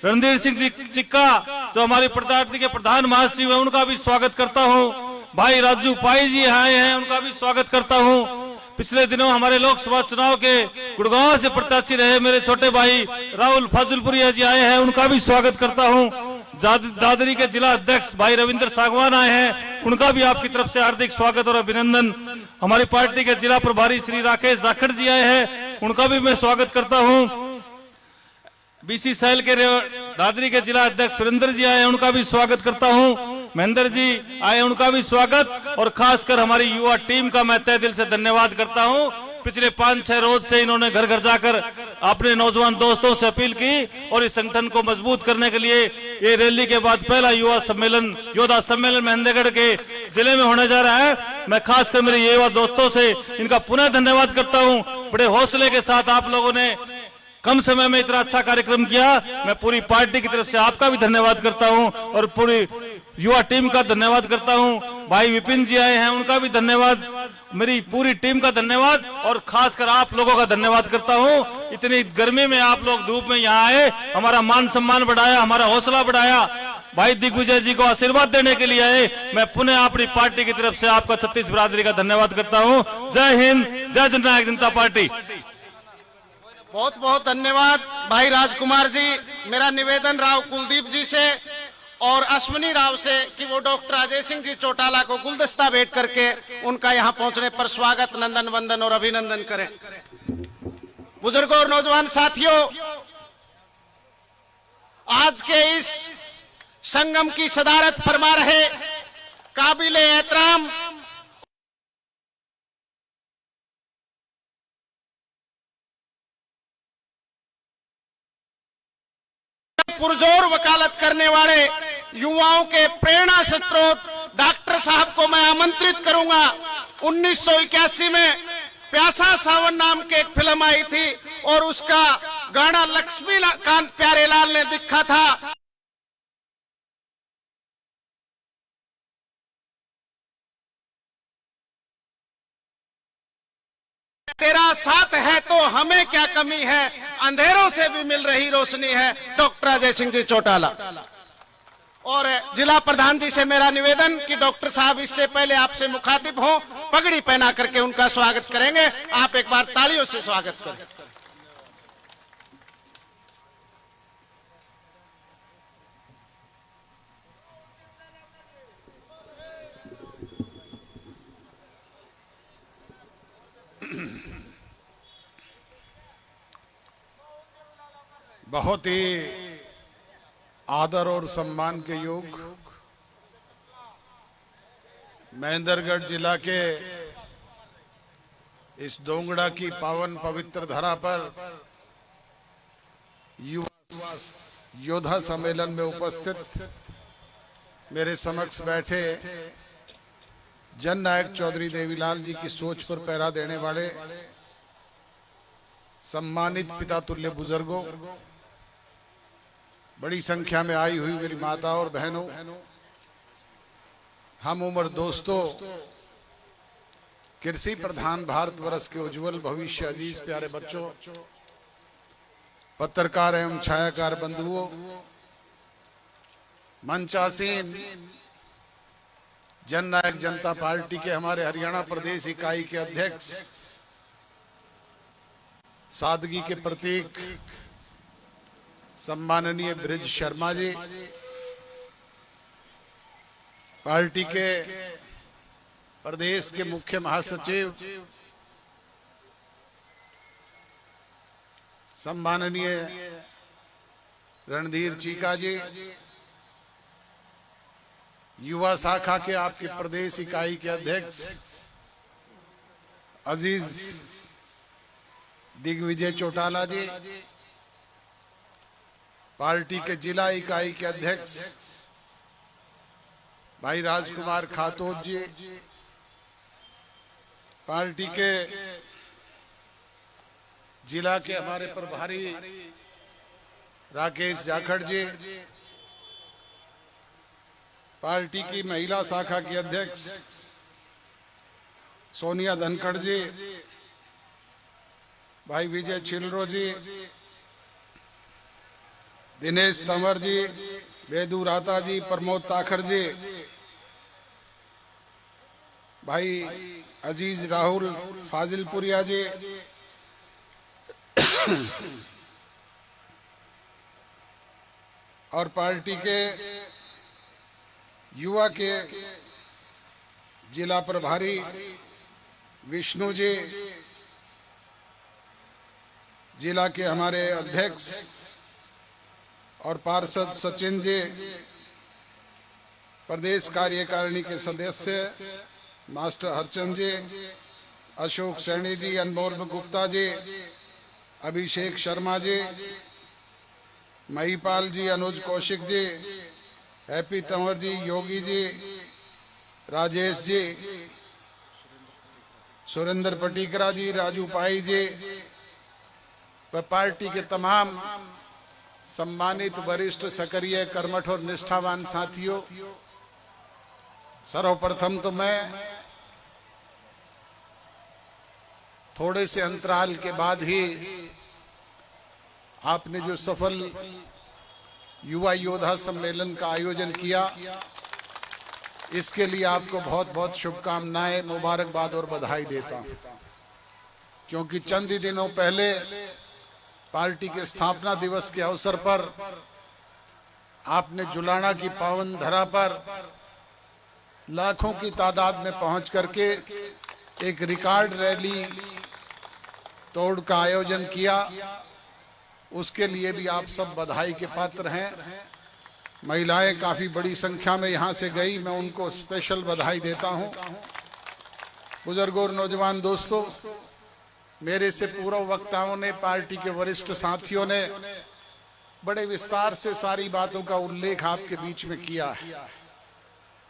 रणधीर सिंह जी चिक्का जो हमारी पार्टी के प्रधान महासचिव है, उनका भी स्वागत करता हूँ। भाई राजू पाई जी आए हैं, उनका भी स्वागत करता हूँ। पिछले दिनों हमारे लोकसभा चुनाव के गुड़गांव से प्रत्याशी रहे मेरे छोटे भाई राहुल फाजुलपुरिया जी आए हैं, उनका भी स्वागत करता हूं। दादरी के जिला अध्यक्ष भाई रविंद्र सागवान आए हैं, उनका भी आपकी तरफ से हार्दिक स्वागत और अभिनंदन। हमारी पार्टी के जिला प्रभारी श्री राकेश जाखड़ जी आए हैं, उनका भी मैं स्वागत करता हूं। बीसी सेल के दादरी के जिला अध्यक्ष सुरेंद्र जी आए हैं, उनका भी स्वागत करता हूं। महेंद्र जी आए, उनका भी स्वागत। और खासकर हमारी युवा टीम का मैं तहे दिल से धन्यवाद करता हूं। पिछले 5-6 रोज से इन्होंने घर घर जाकर अपने नौजवान दोस्तों से अपील की और इस संगठन को मजबूत करने के लिए ये रैली के बाद पहला युवा सम्मेलन योद्धा सम्मेलन महेंद्रगढ़ के जिले में होने जा रहा है। मैं खासकर मेरे युवा दोस्तों से इनका पुनः धन्यवाद करता हूँ। बड़े हौसले के साथ आप लोगों ने कम समय में इतना अच्छा कार्यक्रम किया। मैं पूरी पार्टी की तरफ से आपका भी धन्यवाद करता हूं और पूरी युवा टीम का धन्यवाद करता हूं। भाई विपिन जी आए हैं, उनका भी धन्यवाद। मेरी पूरी टीम का धन्यवाद और खासकर आप लोगों का धन्यवाद करता हूं। इतनी गर्मी में आप लोग धूप में यहाँ आए, हमारा मान सम्मान बढ़ाया, हमारा हौसला बढ़ाया, भाई दिग्विजय जी को आशीर्वाद देने के लिए आए। मैं पुनः अपनी पार्टी की तरफ से आपका छत्तीस बिरादरी का धन्यवाद करता हूँ। जय हिंद, जय जननायक जनता पार्टी। बहुत बहुत धन्यवाद भाई राजकुमार जी। मेरा निवेदन राव कुलदीप जी से और अश्विनी राव से कि वो डॉक्टर अजय सिंह जी चौटाला को गुलदस्ता भेंट करके उनका यहाँ पहुंचने पर स्वागत, नंदन वंदन और अभिनंदन करें। बुजुर्गों और नौजवान साथियों, आज के इस संगम की सदारत फरमा रहे काबिल एहतराम पुरजोर वकालत करने वाले युवाओं के प्रेरणा स्रोत डॉक्टर साहब को मैं आमंत्रित करूंगा। 1981 में प्यासा सावन नाम की एक फिल्म आई थी और उसका गाना लक्ष्मीकांत प्यारेलाल ने लिखा था। तेरा साथ है तो हमें क्या कमी है, अंधेरों से भी मिल रही रोशनी है, डॉक्टर अजय सिंह जी चौटाला। और जिला प्रधान जी से मेरा निवेदन कि डॉक्टर साहब इससे पहले आपसे मुखातिब हों, पगड़ी पहना करके उनका स्वागत करेंगे। आप एक बार तालियों से स्वागत करें। बहुत ही आदर और सम्मान के योग महेंद्रगढ़ जिला के इस दोंगड़ा की पावन पवित्र धरा पर युवा योद्धा सम्मेलन में उपस्थित मेरे समक्ष बैठे जननायक चौधरी देवीलाल जी की सोच पर पहरा देने वाले सम्मानित पिता तुल्य बुजुर्गों, बड़ी संख्या में आई हुई मेरी माता और बहनों, हम उम्र दोस्तों, कृषि प्रधान भारतवर्ष के उज्जवल भविष्य अजीज प्यारे बच्चों, पत्रकार एवं छायाकार बंधुओं, मंचासीन जननायक जनता पार्टी के हमारे हरियाणा प्रदेश इकाई के अध्यक्ष, सादगी के प्रतीक सम्माननीय ब्रिज शर्मा जी, पार्टी के प्रदेश के मुख्य महासचिव सम्माननीय रणधीर चिक्का जी, युवा शाखा के आपके प्रदेश इकाई के अध्यक्ष अजीज दिग्विजय चौटाला जी, पार्टी के जिला इकाई के अध्यक्ष भाई राजकुमार खातोद जी, पार्टी के जिला के हमारे प्रभारी राकेश जाखड़ जी, पार्टी की महिला शाखा की अध्यक्ष सोनिया धनखड़ जी, भाई विजय चिलरो जी, दिनेश तंवर जी, बेदू राता जी, प्रमोद ताखर जी, भाई अजीज राहुल फाजिलपुरिया जी, और पार्टी के युवा के जिला प्रभारी विष्णु जी, जिला के हमारे अध्यक्ष और पार्षद सचिन जी, प्रदेश कार्यकारिणी के सदस्य मास्टर हरचंद जी, अशोक सैनी जी, अनमोल गुप्ता जी, अभिषेक शर्मा जी, महिपाल जी, अनुज कौशिक जी, हैप्पी तंवर जी, योगी जी, राजेश जी, सुरेंद्र पटीकरा जी, राजू पाई जी, व पार्टी के तमाम सम्मानित वरिष्ठ सक्रिय कर्मठ और निष्ठावान साथियों, सर्वप्रथम तो मैं थोड़े से अंतराल के बाद ही आपने जो सफल युवा योद्धा सम्मेलन का आयोजन किया, इसके लिए आपको बहुत बहुत शुभकामनाएं, मुबारकबाद और बधाई देता हूं। क्योंकि चंद ही दिनों पहले पार्टी के स्थापना दिवस के अवसर पर आपने जुलाना की पावन धरा पर लाखों की तादाद में पहुंच करके एक रिकॉर्ड रैली तोड़ का आयोजन किया। उसके लिए भी आप सब बधाई के पात्र हैं। महिलाएं काफी बड़ी संख्या में यहां से गई, मैं उनको स्पेशल बधाई देता हूं। बुजुर्गों और नौजवान दोस्तों, मेरे से पूर्व वक्ताओं ने, पार्टी के वरिष्ठ साथियों ने बड़े विस्तार से सारी बातों का उल्लेख आपके बीच में किया है।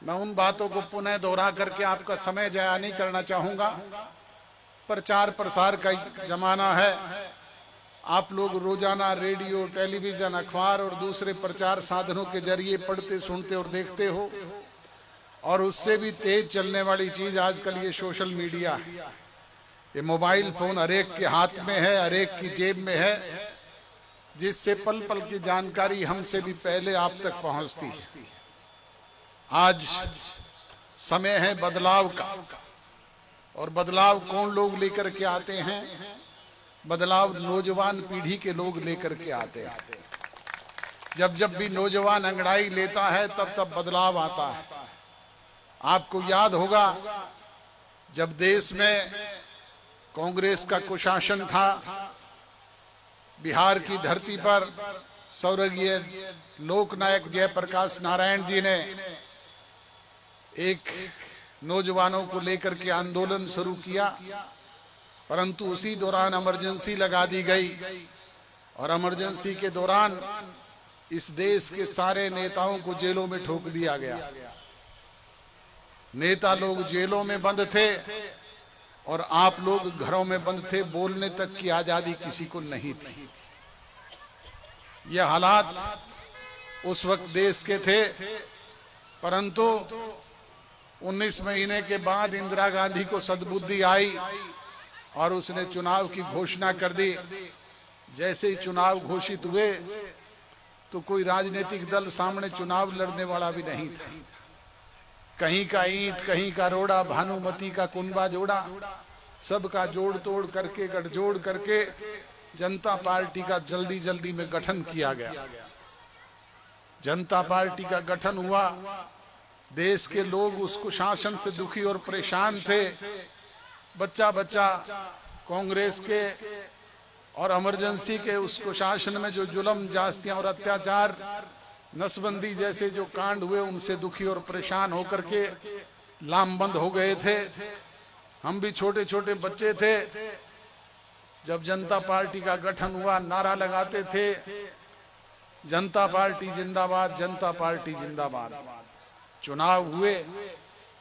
मैं उन बातों को पुनः दोहरा करके आपका समय जाया नहीं करना चाहूंगा। प्रचार प्रसार का जमाना है। आप लोग रोजाना रेडियो, टेलीविजन, अखबार और दूसरे प्रचार साधनों के जरिए पढ़ते, सुनते और देखते हो। और उससे भी तेज चलने वाली चीज आजकल ये सोशल मीडिया है। ये मोबाइल फोन हरेक के हाथ में है, हरेक की जेब में है, जिससे पल पल की जानकारी हमसे भी पहले आप तक पहुंचती है। आज समय है बदलाव का, और बदलाव कौन लोग लेकर के आते हैं? बदलाव नौजवान पीढ़ी के लोग लेकर के आते हैं। जब जब भी नौजवान अंगड़ाई लेता है, तब तब बदलाव आता है। आपको याद होगा, जब देश में कांग्रेस का कुशासन था, बिहार की धरती पर स्वर्गीय लोकनायक जयप्रकाश नारायण जी ने एक नौजवानों को लेकर के आंदोलन शुरू किया, परंतु उसी दौरान इमरजेंसी लगा दी गई। और इमरजेंसी के दौरान इस देश के सारे नेताओं को जेलों में ठोक दिया गया। नेता लोग जेलों में बंद थे और आप लोग घरों में बंद थे। बोलने तक की आजादी किसी को नहीं थी। यह हालात उस वक्त देश के थे, परंतु 19 महीने के बाद इंदिरा गांधी को सद्बुद्धि आई और उसने चुनाव की घोषणा कर दी। जैसे ही चुनाव घोषित हुए तो कोई राजनीतिक दल सामने चुनाव लड़ने वाला भी नहीं था। कहीं का ईंट, कहीं का रोड़ा, भानुमती का कुंबा जोड़ा, सबका जोड़ तोड़ करके, गठजोड़ करके जनता पार्टी का जल्दी जल्दी में गठन किया गया। जनता पार्टी का गठन हुआ। देश के लोग उसको शासन से दुखी और परेशान थे। बच्चा बच्चा कांग्रेस के और इमरजेंसी के उसको शासन में जो जुल्म, जास्तियां और अत्याचार, नसबंदी जैसे जो कांड हुए, उनसे दुखी और परेशान होकर के लामबंद हो गए थे। हम भी छोटे छोटे बच्चे थे जब जनता पार्टी का गठन हुआ। नारा लगाते थे, जनता पार्टी जिंदाबाद, जनता पार्टी जिंदाबाद। चुनाव हुए,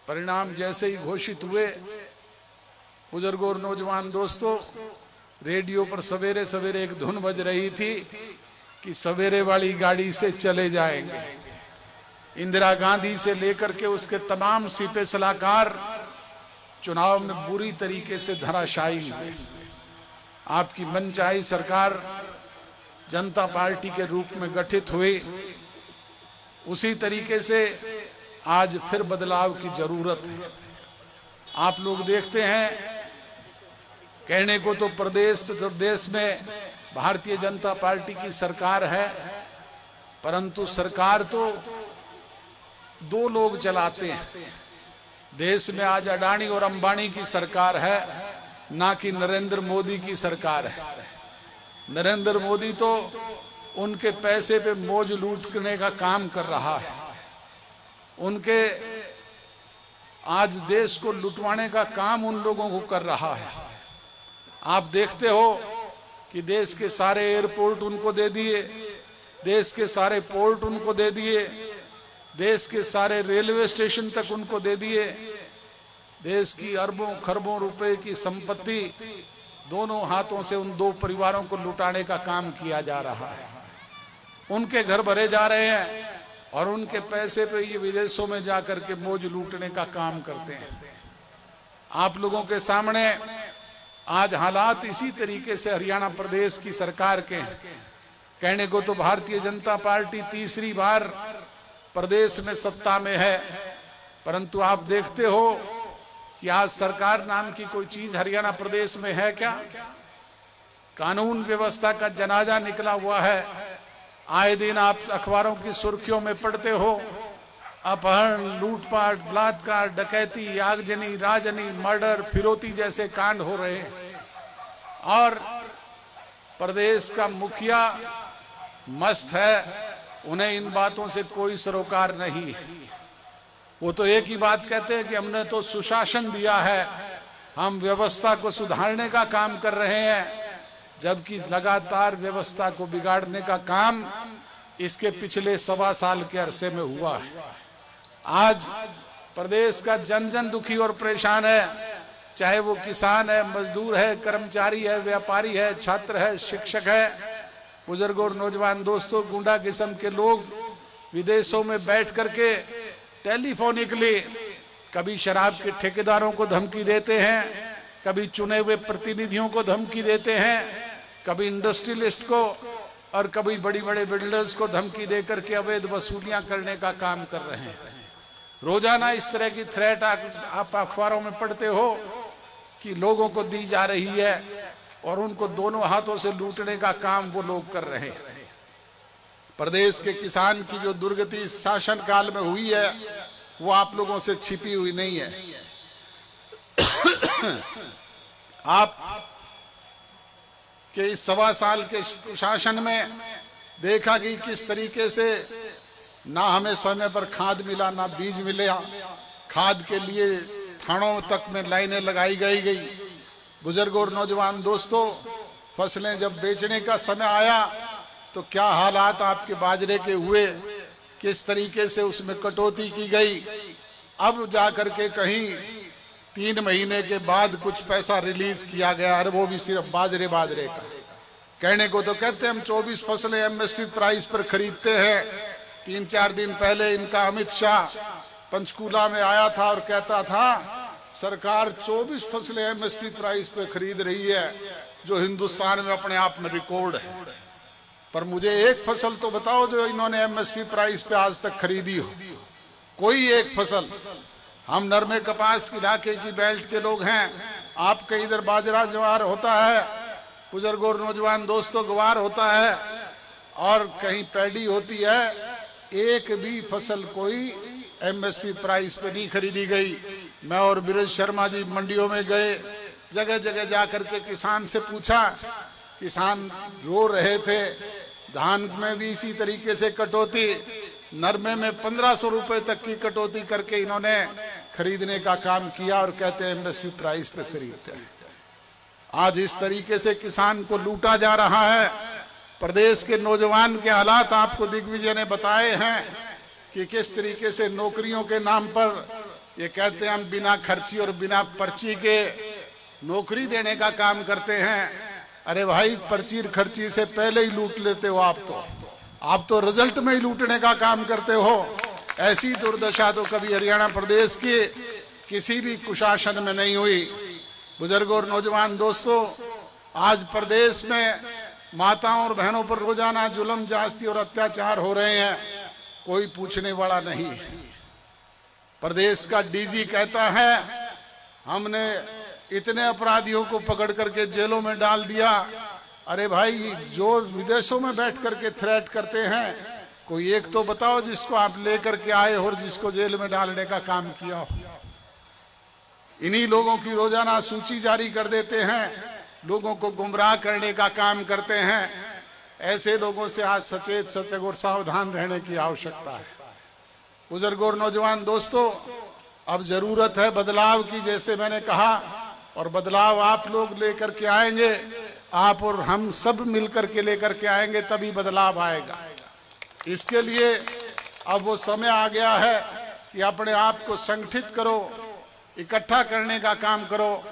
परिणाम जैसे ही घोषित हुए, बुजुर्गों और नौजवान दोस्तों, रेडियो पर सवेरे सवेरे एक धुन बज रही थी कि सवेरे वाली गाड़ी से चले जाएंगे। इंदिरा गांधी से लेकर के उसके तमाम सीपे सलाहकार चुनाव में बुरी तरीके से धराशायी हुए। आपकी मनचाही सरकार जनता पार्टी के रूप में गठित हुई। उसी तरीके से आज फिर बदलाव की जरूरत है। आप लोग देखते हैं, कहने को तो प्रदेश में भारतीय जनता पार्टी की सरकार है, परंतु सरकार तो दो लोग चलाते हैं। देश में आज अडानी और अंबानी की सरकार है, ना कि नरेंद्र मोदी की सरकार है। नरेंद्र मोदी तो उनके पैसे पे मौज लूटने का काम कर रहा है। उनके आज देश को लुटवाने का काम उन लोगों को कर रहा है। आप देखते हो कि देश के सारे एयरपोर्ट उनको दे दिए, देश के सारे पोर्ट उनको दे दिए, देश के सारे रेलवे स्टेशन तक उनको दे दिए। देश की अरबों खरबों रुपए की संपत्ति दोनों हाथों से उन दो परिवारों को लुटाने का काम किया जा रहा है। उनके घर भरे जा रहे हैं और उनके पैसे पे ये विदेशों में जाकर के मौज लूटने का काम करते हैं। आप लोगों के सामने आज हालात इसी तरीके से हरियाणा प्रदेश की सरकार के हैं। कहने को तो भारतीय जनता पार्टी तीसरी बार प्रदेश में सत्ता में है, परंतु आप देखते हो कि आज सरकार नाम की कोई चीज हरियाणा प्रदेश में है क्या? कानून व्यवस्था का जनाजा निकला हुआ है। आए दिन आप अखबारों की सुर्खियों में पढ़ते हो, अपहरण, लूटपाट, बलात्कार, डकैती, आगजनी, राजनी, मर्डर, फिरौती जैसे कांड हो रहे हैं। और प्रदेश का मुखिया मस्त है, उन्हें इन बातों से कोई सरोकार नहीं है। वो तो एक ही बात कहते हैं कि हमने तो सुशासन दिया है, हम व्यवस्था को सुधारने का काम कर रहे हैं, जबकि लगातार व्यवस्था को बिगाड़ने का काम इसके पिछले 1.25 साल के अरसे में हुआ है। आज प्रदेश का जन जन दुखी और परेशान है, चाहे वो किसान है, मजदूर है, कर्मचारी है, व्यापारी है, छात्र है, शिक्षक है, बुजुर्ग और नौजवान दोस्तों। गुंडा किस्म के लोग विदेशों में बैठ करके टेलीफोनिकली कभी शराब के ठेकेदारों को धमकी देते हैं, कभी चुने हुए प्रतिनिधियों को धमकी देते हैं, कभी इंडस्ट्रियलिस्ट को और कभी बड़ी बड़े बिल्डर्स को धमकी देकर के अवैध वसूलियां करने का काम कर रहे हैं। रोजाना इस तरह की थ्रेट आप अखबारों में पढ़ते हो कि लोगों को दी जा रही है और उनको दोनों हाथों से लूटने का काम वो लोग कर रहे हैं। प्रदेश के किसान की जो दुर्गति शासन काल में हुई है वो आप लोगों से छिपी हुई नहीं है। आप के इस 1.25 साल के शासन में देखा कि किस तरीके से ना हमें समय पर खाद मिला, ना बीज मिले। खाद के लिए थानों तक में लाइनें लगाई गई। बुजुर्ग और नौजवान दोस्तों, फसलें जब बेचने का समय आया तो क्या हालात आपके बाजरे के हुए, किस तरीके से उसमें कटौती की गई। अब जाकर के कहीं 3 महीने के बाद कुछ पैसा रिलीज किया गया, और वो भी सिर्फ बाजरे का। कहने को तो कहते हैं हम 24 फसलें एमएसपी प्राइस पर खरीदते हैं। 3-4 दिन पहले इनका अमित शाह पंचकूला में आया था और कहता था सरकार 24 फसलें एमएसपी प्राइस पे खरीद रही है, जो हिंदुस्तान में अपने आप में रिकॉर्ड है। पर मुझे एक फसल तो बताओ जो इन्होंने एमएसपी प्राइस पे आज तक खरीदी हो, कोई एक फसल। हम नरमे कपास इलाके की बेल्ट के लोग हैं, आपके इधर बाजरा ज्वार होता है, बुजुर्ग और नौजवान दोस्तों ग्वार होता है, और कहीं पैडी होती है। एक भी फसल कोई एमएसपी प्राइस पे नहीं खरीदी गई। मैं और बीरज शर्मा जी मंडियों में गए, जगह जगह जाकर के किसान से पूछा, किसान रो रहे थे। धान में भी इसी तरीके से कटौती, नरमे में 1500 रुपए तक की कटौती करके इन्होंने खरीदने का काम किया और कहते हैं एमएसपी प्राइस पे खरीदते हैं। आज इस तरीके से किसान को लूटा जा रहा है। प्रदेश के नौजवान के हालात आपको दिग्विजय ने बताए हैं कि किस तरीके से नौकरियों के नाम पर ये कहते हैं हम बिना खर्ची और बिना पर्ची के नौकरी देने का काम करते हैं। अरे भाई, पर्ची खर्ची से पहले ही लूट लेते हो आप तो रिजल्ट में ही लूटने का काम करते हो। ऐसी दुर्दशा तो कभी हरियाणा प्रदेश के किसी भी कुशासन में नहीं हुई। बुजुर्गों और नौजवान दोस्तों, आज प्रदेश में माताओं और बहनों पर रोजाना जुल्म, जास्ती और अत्याचार हो रहे हैं, कोई पूछने वाला नहीं। प्रदेश का डीजी कहता है हमने इतने अपराधियों को पकड़ करके जेलों में डाल दिया। अरे भाई, जो विदेशों में बैठ करके थ्रेट करते हैं, कोई एक तो बताओ जिसको आप लेकर के आए हो और जिसको जेल में डालने का काम किया हो। इन्हीं लोगों की रोजाना सूची जारी कर देते हैं, लोगों को गुमराह करने का काम करते हैं। ऐसे लोगों से आज सचेत, सजग और सावधान रहने की आवश्यकता है। बुजुर्गों और नौजवान दोस्तों, अब जरूरत है बदलाव की, जैसे मैंने कहा, और बदलाव आप लोग लेकर के आएंगे, आप और हम सब मिलकर के लेकर के आएंगे, तभी बदलाव आएगा। इसके लिए अब वो समय आ गया है कि अपने आप को संगठित करो, इकट्ठा करने का काम करो,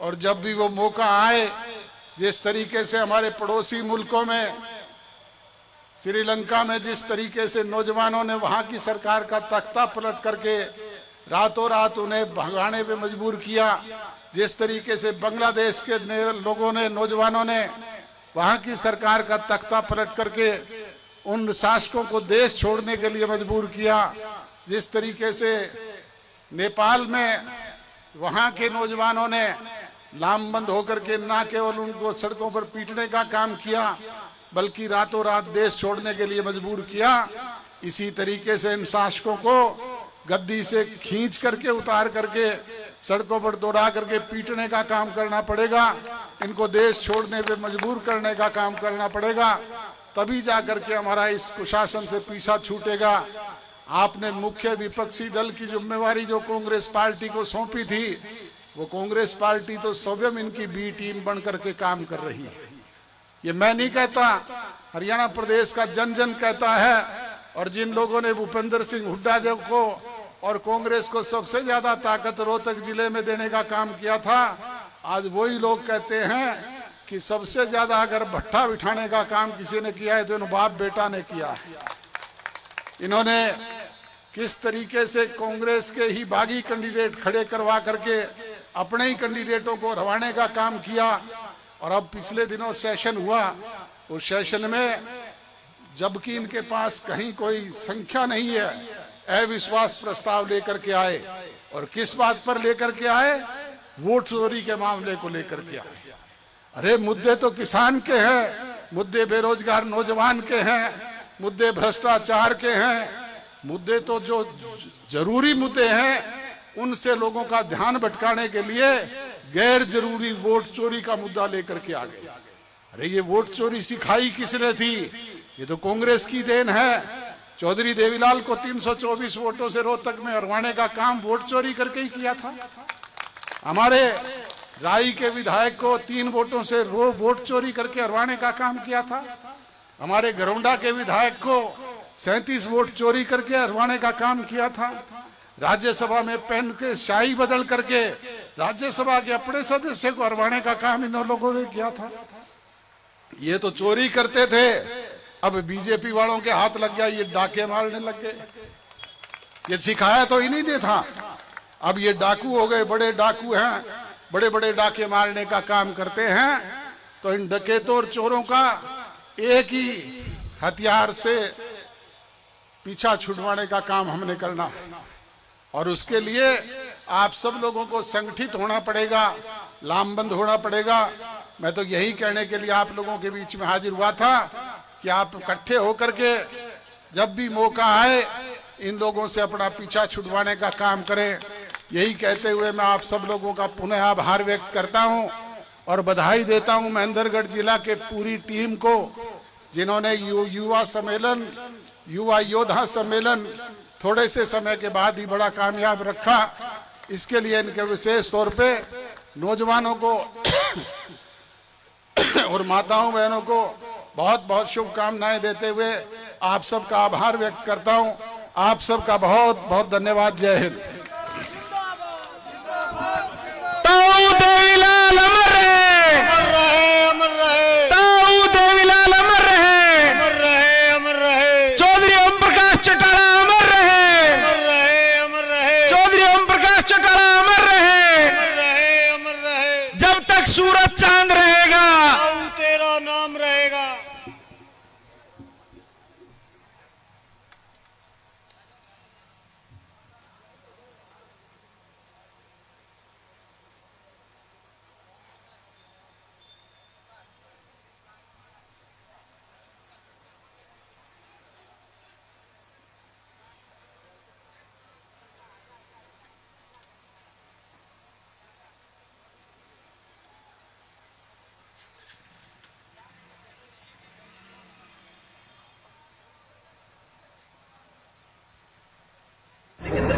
और जब भी वो मौका आए, जिस तरीके से हमारे पड़ोसी मुल्कों में, श्रीलंका में जिस तरीके से नौजवानों ने वहां की सरकार का तख्ता पलट करके रातों रात उन्हें भगाने पे मजबूर किया, जिस तरीके से बांग्लादेश के लोगों ने, नौजवानों ने वहां की सरकार का तख्ता पलट करके उन शासकों को देश छोड़ने के लिए मजबूर किया, जिस तरीके से नेपाल में वहां के नौजवानों ने लामबंद होकर के न केवल उनको सड़कों पर पीटने का काम किया, बल्कि रातों रात देश छोड़ने के लिए मजबूर किया, इसी तरीके से इन शासकों को गद्दी से खींच करके, उतार करके, सड़कों पर दौड़ा करके पीटने का काम करना पड़ेगा। इनको देश छोड़ने पे मजबूर करने का काम करना पड़ेगा, तभी जाकर के हमारा इस कुशासन से पीछा छूटेगा। आपने मुख्य विपक्षी दल की जिम्मेवारी जो कांग्रेस पार्टी को सौंपी थी, वो कांग्रेस पार्टी तो स्वयं इनकी बी टीम बन करके काम कर रही है। ये मैं नहीं कहता, हरियाणा प्रदेश का जन जन कहता है। और जिन लोगों ने भूपेंद्र सिंह हुड्डा जब को और कांग्रेस को सबसे ज्यादा ताकत रोहतक जिले में देने का काम किया था, आज वही लोग कहते हैं कि सबसे ज्यादा अगर भट्ठा बिठाने का काम किसी ने किया है तो इन बाप बेटा ने किया है। इन्होंने किस तरीके से कांग्रेस के ही बागी कैंडिडेट खड़े करवा करके अपने ही कैंडिडेटों को हरवाने का काम किया। और अब पिछले दिनों सेशन हुआ, उस सेशन में जबकि इनके पास कहीं कोई संख्या नहीं है, अविश्वास प्रस्ताव लेकर के आए। और किस बात पर लेकर के आए? वोट चोरी के मामले को लेकर के आए। अरे मुद्दे तो किसान के हैं, मुद्दे बेरोजगार नौजवान के हैं, मुद्दे भ्रष्टाचार के हैं, मुद्दे तो जो जरूरी मुद्दे हैं उनसे लोगों का ध्यान भटकाने के लिए गैर जरूरी वोट चोरी का मुद्दा लेकर के आ गए। अरे ये वोट चोरी सिखाई किसने थी? ये तो कांग्रेस की देन है। चौधरी देवीलाल को 324 वोटों से रोहतक में हरवाने का काम वोट चोरी करके ही किया था। हमारे राई के विधायक को 3 वोटों से वोट चोरी करके हरवाने का काम किया था। हमारे घरौंडा के विधायक को 37 वोट चोरी करके हरवाने का काम किया था। राज्यसभा में पेन के शाही बदल करके राज्यसभा के अपने सदस्य को हरवाने का काम इन लोगों ने किया था। ये तो चोरी करते थे, अब बीजेपी वालों के हाथ लग गया, ये डाके मारने लग गए। ये सिखाया तो इन्हीं ने था, अब ये डाकू हो गए, बड़े डाकू हैं, बड़े बड़े डाके मारने का काम करते हैं। तो इन डकैतों और चोरों का एक ही हथियार से पीछा छुड़वाने का काम हमने करना है। और उसके लिए आप सब लोगों को संगठित होना पड़ेगा, लामबंद होना पड़ेगा। मैं तो यही कहने के लिए आप लोगों के बीच में हाजिर हुआ था कि आप इकट्ठे होकर के जब भी मौका आए इन लोगों से अपना पीछा छुड़वाने का काम करें। यही कहते हुए मैं आप सब लोगों का पुनः आभार व्यक्त करता हूं और बधाई देता हूं महेंद्रगढ़ जिला के पूरी टीम को, जिन्होंने युवा सम्मेलन, युवा योद्धा सम्मेलन थोड़े से समय के बाद ही बड़ा कामयाब रखा। इसके लिए इनके विशेष तौर पे नौजवानों को और माताओं बहनों को बहुत बहुत शुभकामनाएं देते हुए आप सबका आभार व्यक्त करता हूं। आप सबका बहुत बहुत धन्यवाद। जय हिंद। देवीलाल अमर रहे, अमर रहे, अमर रहे।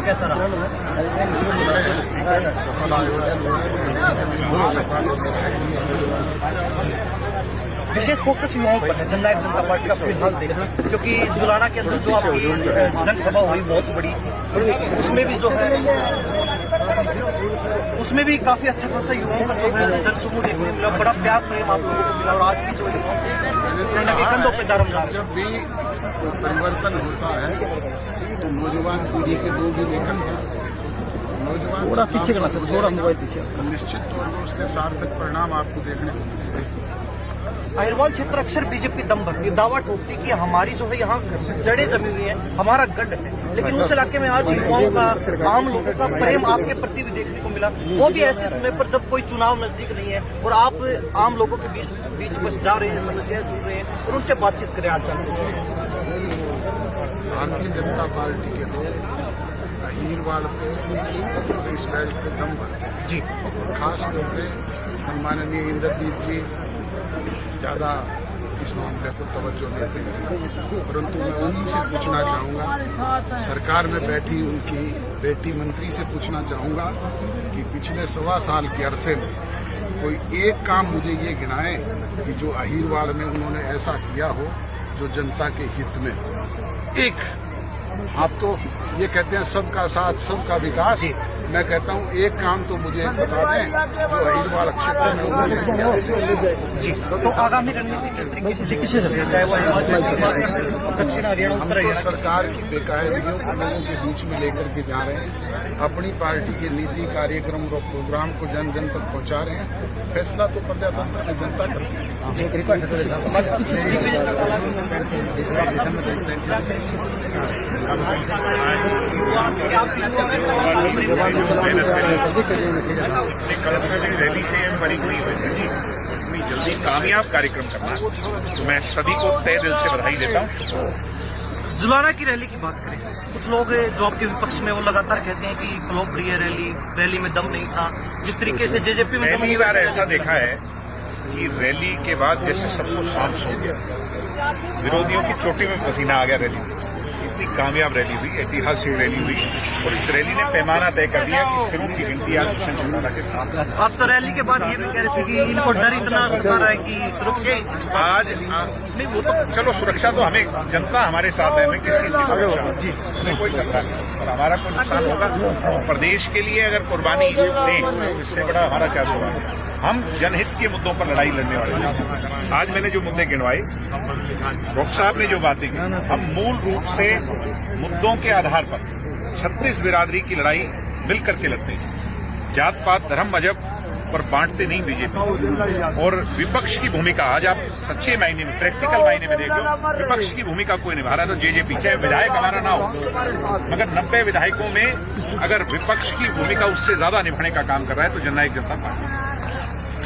कैसा रहा? सफल आयोजन विशेष फोकस युवाओं पर है जननायक जनता पार्टी का फिलहाल देखा, क्योंकि जुलाना के अंदर जो आपकी जनसभा हुई बहुत बड़ी, उसमें भी जो है उसमें भी काफी अच्छा खासा युवाओं का जो है जनसमूह देखने को मिला, बड़ा प्यार प्रेम आप लोगों को मिला और आज भी जो है कंधों पे दारमदार। जब भी परिवर्तन होता है तो नौजवान पीढ़ी के लोग ही लेखन नौजवान थोड़ा पीछे करना सर, थोड़ा मोबाइल पीछे। निश्चित तौर पर उसके सार्थक परिणाम आपको देखने को मिलेंगे। अहिरवाल क्षेत्र अक्सर बीजेपी दम भर ये दावा ठोकती कि हमारी जो है यहाँ जड़ें जमी हुई हैं, हमारा गढ़ है, लेकिन उस इलाके में आज युवाओं का, आम लोगों का प्रेम आपके प्रति भी देखने को मिला, वो भी ऐसे समय पर जब कोई चुनाव नजदीक नहीं है और आप आम लोगों के बीच बस जा रहे हैं, समस्याएं सुन रहे हैं और उनसे बातचीत करें। आज जानते हैं भारतीय जनता पार्टी के लोग अहीरवाड़ पे इस बेल्ट पे दम भरते हैं जी, खास तौर पे सम्माननीय इंद्रजीत जी ज़्यादा इस मामले को तवज्जो देते हैं, परंतु मैं उन्हीं से पूछना चाहूँगा, सरकार में बैठी उनकी बेटी मंत्री से पूछना चाहूँगा कि पिछले 1.25 साल के अरसे में कोई एक काम मुझे ये गिनाए कि जो अहीरवाड़ में उन्होंने ऐसा किया हो जो जनता के हित में हो। एक आप तो ये कहते हैं सबका साथ सबका विकास, मैं कहता हूँ एक काम तो मुझे बता दें जो अहीरवाड़ क्षेत्र में उन्होंने किया जी। तो आगामी रणनीति किस तरीके से किसे चाहे वो दक्षिण हरियाणा उत्तर हरियाणा सरकार की बेकायदगियों को लोगों के बीच में लेकर के जा रहे हैं, अपनी पार्टी के नीति कार्यक्रम और प्रोग्राम को जन जन तक पहुंचा रहे हैं। फैसला तो प्रजातंत्र की जनता करती है। रैली से बड़ी हुई है इतनी जल्दी कामयाब कार्यक्रम करना, तो मैं सभी को तहे दिल से बधाई देता हूँ। जुलाना की रैली की बात करें, कुछ लोग जो आपके विपक्ष में वो लगातार कहते हैं कि फ्लॉप रही है रैली में दम नहीं था, जिस तरीके से जेजेपी में पहली बार ऐसा देखा है कि रैली के बाद जैसे सबको शांत हो गया, विरोधियों की चोटी में पसीना आ गया। रैली इतनी कामयाब रैली हुई, ऐतिहासिक रैली हुई और इस रैली ने पैमाना तय कर दिया कि सिरों की गिनती आज चौटाला के साथ। आप तो रैली के बाद ये भी कह रहे थे कि इनको डर इतना सता रहा है कि सुरक्षा आज नहीं, वो तो चलो सुरक्षा तो हमें जनता हमारे साथ है, हमें किस चीज की सुरक्षा, हमें कोई खतरा नहीं और हमारा कोई नुकसान होगा। प्रदेश के लिए अगर कुर्बानी दें तो इससे बड़ा हमारा क्या सवाल है। हम जनहित के मुद्दों पर लड़ाई लड़ने वाले हैं। आज मैंने जो मुद्दे गिनवाए, डॉक्टर साहब ने जो बातें की, हम मूल रूप से मुद्दों के आधार पर 36 बिरादरी की लड़ाई मिल करके लड़ते हैं। जात पात धर्म मजहब पर बांटते नहीं बीजेपी। और विपक्ष की भूमिका आज आप सच्चे मायने में, प्रैक्टिकल मायने में देख लो, विपक्ष की भूमिका कोई निभा रहा है तो जेजेपी, चाहे विधायक हमारा ना हो, मगर 90 विधायकों में अगर विपक्ष की भूमिका उससे ज्यादा निभाने का काम कर रहा है तो जननायक जनता पार्टी।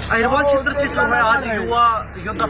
अहिरवाल क्षेत्र से जो है आज युवा योद्धा